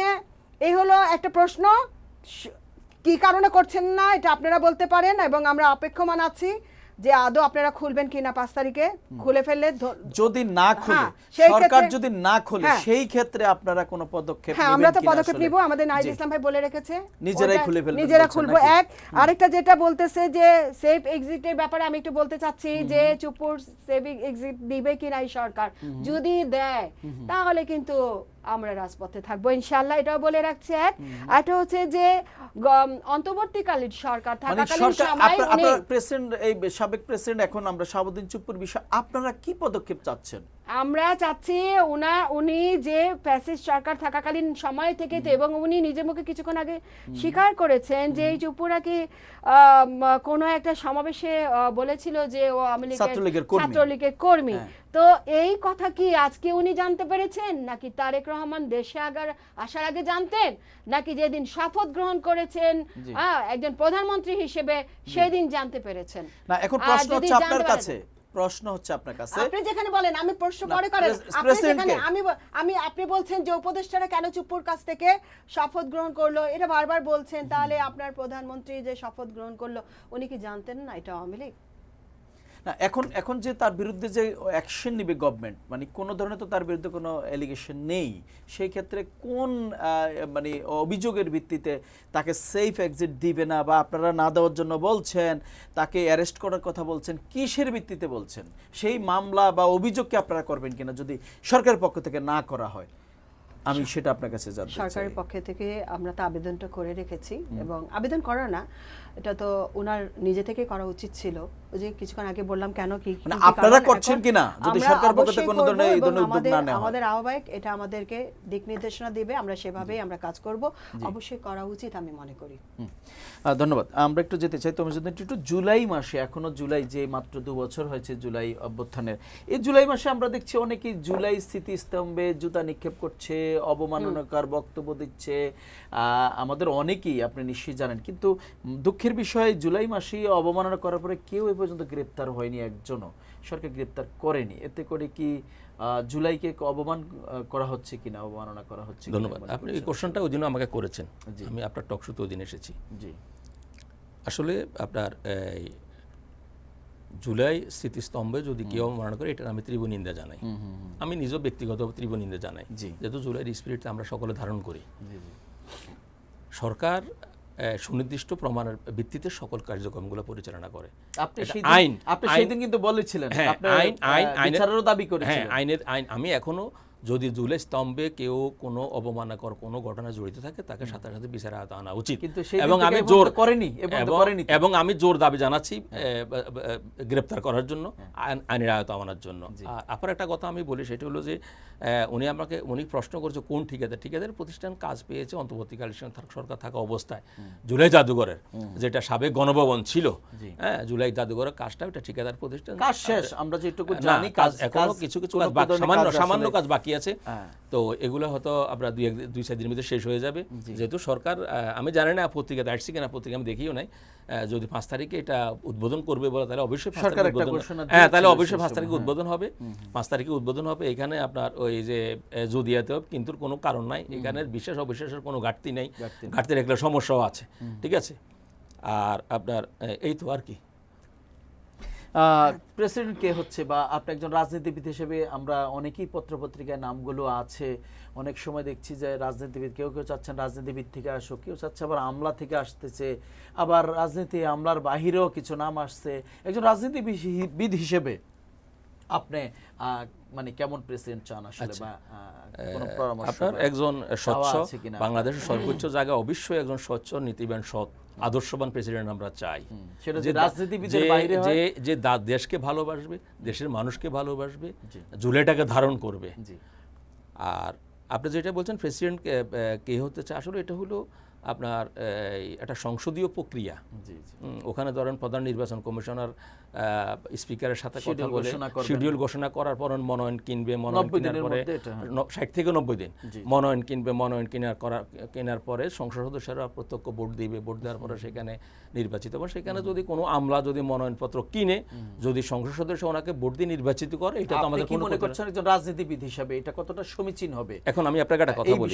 এই হলো একটা প্রশ্ন, কি কারণে করছেন না এটা আপনারা বলতে পারেন, এবং আমরা অপেক্ষমান আছি যে আদৌ আপনারা খুলবেন কিনা 5 তারিখে। খুলে ফেললে যদি না খুলে, সরকার যদি না খুলে, সেই ক্ষেত্রে আপনারা কোন পদক্ষেপ নেবেন? আমরা তো পদক্ষেপ নিব, আমাদের নাহিদ ইসলাম ভাই বলে রেখেছে নিজেরাই খুলে ফেলবেন, নিজেরা খুলবো। আরেকটা যেটা বলতেছে যে সেফ এক্সিটের ব্যাপারে আমি একটু বলতে চাচ্ছি যে চুপুর সেফ এক্সিট দিবে কিনা এই সরকার, যদি দেয় তাহলে কিন্তু আমরা রাজপথে থাকবো ইনশাআল্লাহ, এটাও বলে রাখছি। এটা হচ্ছে যে অন্তর্বর্তীকালীন সরকার থাকাকালীন সময় আপনার প্রেসিডেন্ট, এই সাবেক প্রেসিডেন্ট এখন আমরা শাহাবুদ্দিন চুপ্পুর বিষয় আপনারা কি পদক্ষেপ চাচ্ছেন? আমরা চাচ্ছি উনি যে ফ্যাসিস্ট সরকার থাকাকালীন সময় থেকে, এবং উনি নিজের মুখে কিছুক্ষণ আগে স্বীকার করেছেন যে এই চুপ্পুরা কি কোনো একটা সমাবেশে বলেছিল যে ও ছাত্রলীগের কর্মী। তো এই কথা কি আজকে উনি জানতে পেরেছেন, নাকি তারেক রহমান দেশে আসার আগে জানতেন, নাকি যেদিন শপথ গ্রহণ করেছেন একজন প্রধানমন্ত্রী হিসেবে সেদিন জানতে পেরেছেন? না, এখন প্রশ্ন হচ্ছে আপনার কাছে, আপনি যেখানে বলেন আমি প্রশ্ন পরে করেন, আপনি বলছেন যে উপদেষ্টারা কেন চুপ্পুর কাছ থেকে শপথ গ্রহণ করলো, এটা বারবার বলছেন। তাহলে আপনার প্রধানমন্ত্রী যে শপথ গ্রহণ করলো উনি কি জানতেন না এটা আওয়ামী লীগ? না, এখন যে তার বিরুদ্ধে যে অ্যাকশন নিবে গভর্নমেন্ট, মানে কোনো ধরনের তো তার বিরুদ্ধে কোনো এলিগেশন নেই, সেই ক্ষেত্রে কোন মানে অভিযোগের ভিত্তিতে তাকে সেফ এক্সিট দিবে না বা আপনারা না দেওয়ার জন্য বলছেন, তাকে অ্যারেস্ট করার কথা বলছেন, কিসের ভিত্তিতে বলছেন? সেই মামলা বা অভিযোগকে আপনারা করবেন কিনা যদি সরকারের পক্ষ থেকে না করা হয়, আমি সেটা আপনার কাছে জানতে চাই। সরকারের পক্ষে থেকে আমরা তো আবেদনটা করে রেখেছি, এবং আবেদন করা না, এটা তো ওনার নিজে থেকে করা উচিত ছিল। ওই যে কিছুক্ষণ আগে বললাম কেন কি মানে আপনারা করছেন কিনা যদি সরকার পক্ষ থেকে কোনো ধরনের এই ধরনের উদ্যোগ না নেওয়া হয়? আমাদের আহ্বায়ক এটা আমাদেরকে দিক নির্দেশনা দিবে, আমরা সেভাবেই আমরা কাজ করব। অবশ্যই করা উচিত আমি মনে করি। ধন্যবাদ। আমরা একটু যেতে চাই তোমার জন্য একটু জুলাই মাসে, এখনো জুলাই যে মাত্র 2 বছর হয়েছে জুলাই অভ্যুত্থানের, এই জুলাই মাসে আমরা দেখছি অনেকেই জুলাই স্মৃতিস্তম্ভে জুতা নিক্ষেপ করছে, অবমাননাকর বক্তব্য দিচ্ছে, আমাদের অনেকেই আপনি নিশ্চয়ই জানেন। কিন্তু দুঃখের বিষয় জুলাই মাসে অবমাননা করার পরে কেউ এ পর্যন্ত গ্রেপ্তার হয়নি, একজনও সরকার গ্রেপ্তার করেনি। এতে করে কি জুলাইকে অবমান করা হচ্ছে কিনা, অবমাননা করা হচ্ছে? ধন্যবাদ। আপনি এই কোশ্চেনটা ওই দিন আমাকে করেছেন, আমি আপনার টক শোতে ওই দিন এসেছি। জি, আসলে আপনার জুলাই স্মৃতিস্তম্ভে যদি কেউ অবমাননা করে, এটা আমি তীব্র নিন্দা জানাই। আমি নিজেও ব্যক্তিগত তীব্র নিন্দা জানাই, যেহেতু জুলাইয়ের স্পিরিট আমরা সকলে ধারণ করি। সরকার সুনির্দিষ্ট প্রমাণের ভিত্তিতে সকল কার্যক্রমগুলো পরিচালনা করে। আপনি সেদিন কিন্তু বলেছিলেন বিচারেরও দাবি করেছিলেন। আইন আমি এখনো যদি জুলাই স্তম্ভে কেউ কোনো অবমাননাকর কোনো ঘটনা জড়িত থাকে তাকে সাথে সাথে বিচারে আনা উচিত, এবং আমি জোর করেনি এবং আমি জোর দাবি জানাচ্ছি গ্রেপ্তার করার জন্য, আইনের আওতায় আনার জন্য। আপনার একটা কথা আমি বলি, সেটা হলো যে উনি প্রশ্ন করছে কোন ঠিকাদার প্রতিষ্ঠান কাজ পেয়েছে অন্তর্বর্তীকালীন সরকার থাকা অবস্থায় জুলাই জাদুঘরের, যেটা সাবেক গণভবন ছিল, হ্যাঁ, জুলাই জাদুঘরের কাজটা ওটা ঠিকাদার প্রতিষ্ঠান কাজ শেষ, আমরা যেটুকু জানি কাজ এখনো কিছু কাজ সামান্য কাজ বাকি আছে। তো এগুলো হয়তো আমরা 2-4 দিনের মধ্যে শেষ হয়ে যাবে। যেহেতু সরকার, আমি জানি না পত্রিকাতে আসছি কিনা, পত্রিকা আমি দেখিও নাই, যদি 5 তারিখে এটা উদ্বোধন করবে বলে, তাহলে অবশ্যই 5 তারিখে উদ্বোধন হবে। 5 তারিখে উদ্বোধন হবে। এখানে আপনার ওই যে যদিয়াতেও কিন্তু কোনো কারণ নাই, এখানে বিশেষ অবিশেষের কোনো ঘাটতি নেই, ঘাটতি রাখলে সমস্যাও আছে, ঠিক আছে। আর আপনার এই তো আর কি। প্রেসিডেন্ট কে হচ্ছে, বা আপনি একজন রাজনীতিবিদ হিসেবে আমরা অনেকেই পত্রপত্রিকায় নামগুলো আছে, অনেক সময় দেখছি যে রাজনীতিবিদ কেউ চাচ্ছেন রাজনীতিবিদ থেকে আসুক, কেউ চাচ্ছে আবার আমলা থেকে আসতেছে, আবার রাজনীতি আমলার বাহিরেও কিছু নাম আসছে। একজন রাজনীতিবিদ হিসেবে আপনি মানে কেমন প্রেসিডেন্ট চান আসলে, বা কোনো পরামর্শ? আপনার একজন স্বচ্ছ, বাংলাদেশের সর্বোচ্চ জায়গায় অবশ্যই একজন স্বচ্ছ, নীতিবান, সৎ, আদর্শবান প্রেসিডেন্ট আমরা চাই, যে দেশকে ভালোবাসবে, দেশের মানুষকে ভালোবাসবে, জুলাইটাকে ধারণ করবে। আর আপনি যেটা বলছেন প্রেসিডেন্ট কে হতে চায়, আসলে এটা হলো আপনার একটা সংসদীয় প্রক্রিয়া। ওখানে ধরেন প্রধান নির্বাচন কমিশনার স্পিকারের সাথে কথা বলে শিডিউল ঘোষণা করার পর মনোনয়ন কিনবে, মনোনয়ন কেনার পরে 60 থেকে 90 দিন মনোনয়ন কিনবে, মনোনয়ন কেনার পরে সংসদ সদস্যরা প্রত্যক্ষ ভোট দিবে, ভোট দেওয়ার পরে সেখানে নির্বাচিত হবে। সেখানে যদি কোনো আমলা যদি মনোনয়নপত্র কিনে, যদি সংসদ সদস্য ওনাকে ভোট দিয়ে নির্বাচিত করে, এটা তো আমাদের মনে করছেন একজন রাজনীতিবিদ হিসেবে এটা কতটা সমীচীন হবে? এখন আমি আপনাকে একটা কথা বলি,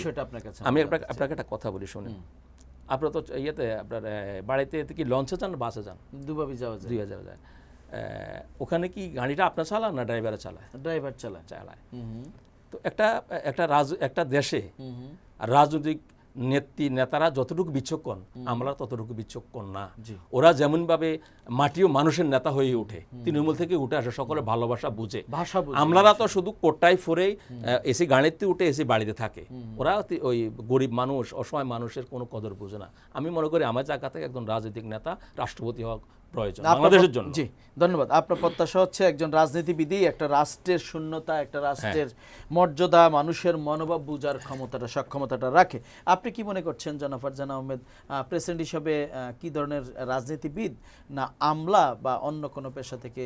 আমি আপনাকে একটা কথা বলি, শুনুন। আপনারা তো ইয়েতে আপনার বাড়িতে কি লঞ্চে যান, বাসে যান? দুভাবে যাওয়া যায়। 2000 যায়। ওখানে কি গাড়িটা আপনার চালান না ড্রাইভারে চালায়? ড্রাইভার চালায়। তো একটা দেশে রাজনৈতিক নেতারা যতটুকু বিচক্ষণ, আমরা ততটুকু বিচক্ষণ না। ওরা যেমন ভাবে মাটিও মানুষের নেতা হয়ে ওঠে, তৃণমূল থেকে উঠে আসে, সকলে ভালোবাসা বুঝে। আমরা তো শুধু কোটায় ফোরেই এসি গাড়িতে উঠে এসি বাড়িতে থাকে। ওরা ওই গরিব মানুষ, অসহায় মানুষের কোনো কদর বুঝে না। আমি মনে করি আমার জায়গা থেকে একজন রাজনৈতিক নেতা রাষ্ট্রপতি হওয়া প্রয়োজন বাংলাদেশের জন্য। জি, ধন্যবাদ। আপনার প্রত্যাশা হচ্ছে একজন রাজনীতিবিদই একটা রাষ্ট্রের শূন্যতা, একটা রাষ্ট্রের মর্যাদা, মানুষের মনোভাব বুঝার ক্ষমতাটা, সক্ষমতাটা রাখে। আপনি কি মনে করছেন জনাব ফারজান আহমেদ, প্রেসিডেন্ট হিসাবে কি ধরনের রাজনীতিবিদ, না আমলা বা অন্য কোনো পেশা থেকে?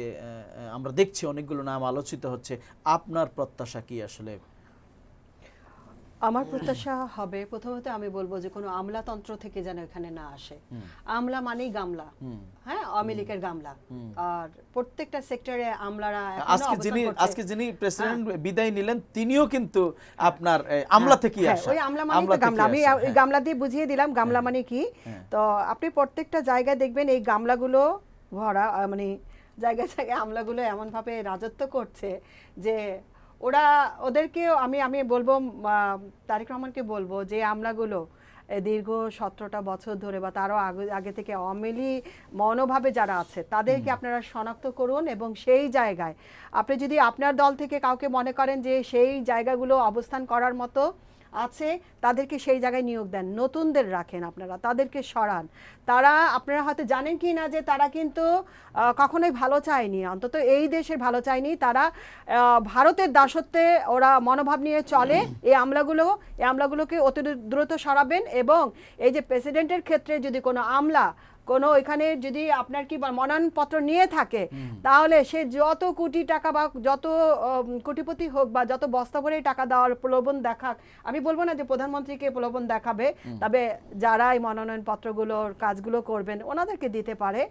আমরা দেখছি অনেকগুলো নাম আলোচিত হচ্ছে, আপনার প্রত্যাশা কি আসলে? আমার প্রত্যাশা হবে, প্রথমত আমি বলবো যে কোনো আমলাতন্ত্র থেকে যেন এখানে না আসে। আমলা মানেই গামলা, হ্যাঁ, আওয়ামী লীগের গামলা। আর প্রত্যেকটা সেক্টরে আমলারা আজকে যিনি প্রেসিডেন্ট বিদায় নিলেন তিনিও কিন্তু আপনার আমলা থেকেই আসে। ওই আমলা মানে তো গামলা, আমি গামলা দিয়ে বুঝিয়ে দিলাম গামলা মানে কি। তো আপনি প্রত্যেকটা জায়গায় দেখবেন এই গামলাগুলো ভরা, মানে জায়গায় জায়গায় আমলাগুলো এমনভাবে রাজত্ব করছে যে ওদেরকেও আমি বলবো, তারেক রহমানকে বলবো যে আমলাগুলো দীর্ঘ 17টা বছর ধরে বা তারও আগে থেকে আওয়ামী লীগ মনোভাবে যারা আছে তাদেরকে আপনারা শনাক্ত করুন, এবং সেই জায়গায় আপনি যদি আপনার দল থেকে কাউকে মনে করেন যে সেই জায়গাগুলো অবস্থান করার মতো আছে, তাদেরকে সেই জায়গায় নিয়োগ দেন। নতুনদের রাখেন, আপনারা তাদেরকে সরান। তারা, আপনারা হয়তো জানেন কি না যে তারা কিন্তু কখনোই ভালো চায়নি, অন্তত এই দেশের ভালো চায়নি। তারা ভারতের দাসত্বে ওরা মনোভাব নিয়ে চলে। এই আমলাগুলোকে অতি দ্রুত সরাবেন, এবং এই যে প্রেসিডেন্টের ক্ষেত্রে যদি কোনো আমলা কোনো এখানে যদি আপনার কি মনোনয়নপত্র নিয়ে থাকে, তাহলে সে যত কোটি টাকা বা যত কোটিপতি হোক বা যত বস্তা ভরে টাকা দেওয়ার প্রলোভন দেখাক, আমি বলবো না যে প্রধানমন্ত্রীকে প্রলোভন দেখাবে, তবে যারা এই মনোনয়নপত্রগুলোর কাজগুলো করবেন ওনাদেরকে দিতে পারে,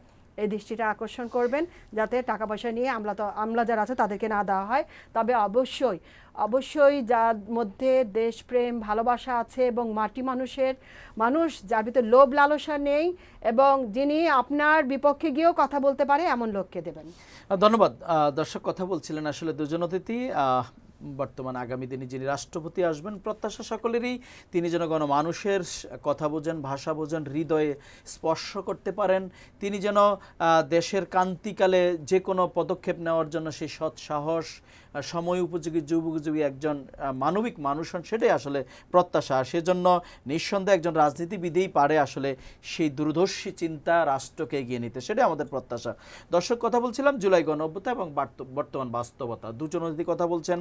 এই দৃষ্টিটা আকর্ষণ করবেন যাতে টাকা পয়সা নিয়ে আমলা যারা আছে তাদেরকে না দেওয়া হয়। তবে অবশ্যই যার মধ্যে দেশপ্রেম ভালোবাসা আছে এবং মানুষ যার ভিতরে লোভ লালসা নেই এবং যিনি আপনার বিপক্ষে গিয়েও কথা বলতে পারে, এমন লোককে দেবেন। ধন্যবাদ। দর্শক, কথা বলছিলেন আসলে দুজন অতিথি। বর্তমান আগামী দিনে যিনি রাষ্ট্রপতি আসবেন, প্রত্যাশা সকলেরই তিনি যেন গণমানুষের কথা বোঝেন, ভাষা বোঝেন, হৃদয়ে স্পর্শ করতে পারেন। তিনি যেন দেশের ক্রান্তিকালে যে কোনো পদক্ষেপ নেওয়ার জন্য সেই সৎ সাহস, সময় উপযোগী যুগোপযোগী একজন মানবিক মানুষ হন, সেটাই আসলে প্রত্যাশা। সেজন্য নিঃসন্দেহে একজন রাজনীতিবিদেই পারে আসলে সেই দূরদর্শী চিন্তা রাষ্ট্রকে এগিয়ে নিতে, সেটাই আমাদের প্রত্যাশা। দর্শক, কথা বলছিলাম জুলাই গণঅভ্যুত্থান এবং বর্তমান বাস্তবতা। দুজন অতিথি কথা বলছেন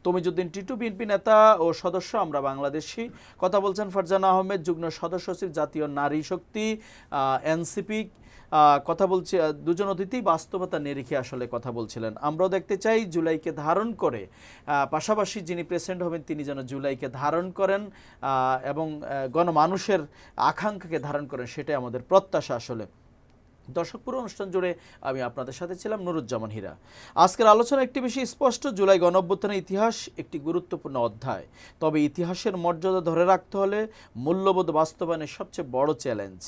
তমিজউদ্দিন টিটু, বিএনপি নেতা ও সদস্য আমরা বাংলাদেশি। কথা বলছেন ফারজানা আহমেদ, যুগ্ম সদস্য সচিব, জাতীয় নারী শক্তি, এনসিপি। কথা বলছি, দুজন অতিথি বাস্তবতা নিরিখে আসলে কথা বলছিলেন। আমরাও দেখতে চাই জুলাইকে ধারণ করে, পাশাপাশি যিনি প্রেসিডেন্ট হবেন তিনি যেন জুলাইকে ধারণ করেন এবং গণমানুষের আকাঙ্ক্ষাকে ধারণ করেন, সেটাই আমাদের প্রত্যাশা আসলে। দর্শক, পুরো অনুষ্ঠান জুড়ে আমি আপনাদের সাথে ছিলাম নুরুজ্জামান হীরা। আজকের আলোচনা একটি বেশি স্পষ্ট, জুলাই গণঅভ্যুত্থানের ইতিহাস একটি গুরুত্বপূর্ণ অধ্যায়। তবে ইতিহাসের মর্যাদা ধরে রাখতে হলে মূল্যবোধ বাস্তবায়নের সবচেয়ে বড় চ্যালেঞ্জ।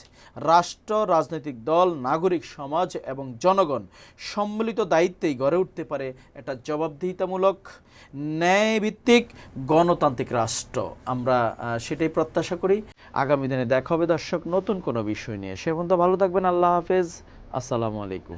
রাষ্ট্র, রাজনৈতিক দল, নাগরিক সমাজ এবং জনগণ সম্মিলিত দায়িত্বেই গড়ে উঠতে পারে একটা জবাবদিহিতামূলক, ন্যায়ভিত্তিক গণতান্ত্রিক রাষ্ট্র। আমরা সেটাই প্রত্যাশা করি। আগামী দিনে দেখা হবে দর্শক নতুন কোনো বিষয় নিয়ে। সে পর্যন্ত ভালো থাকবেন। আল্লাহ হাফেজ। আসসালামু আলাইকুম।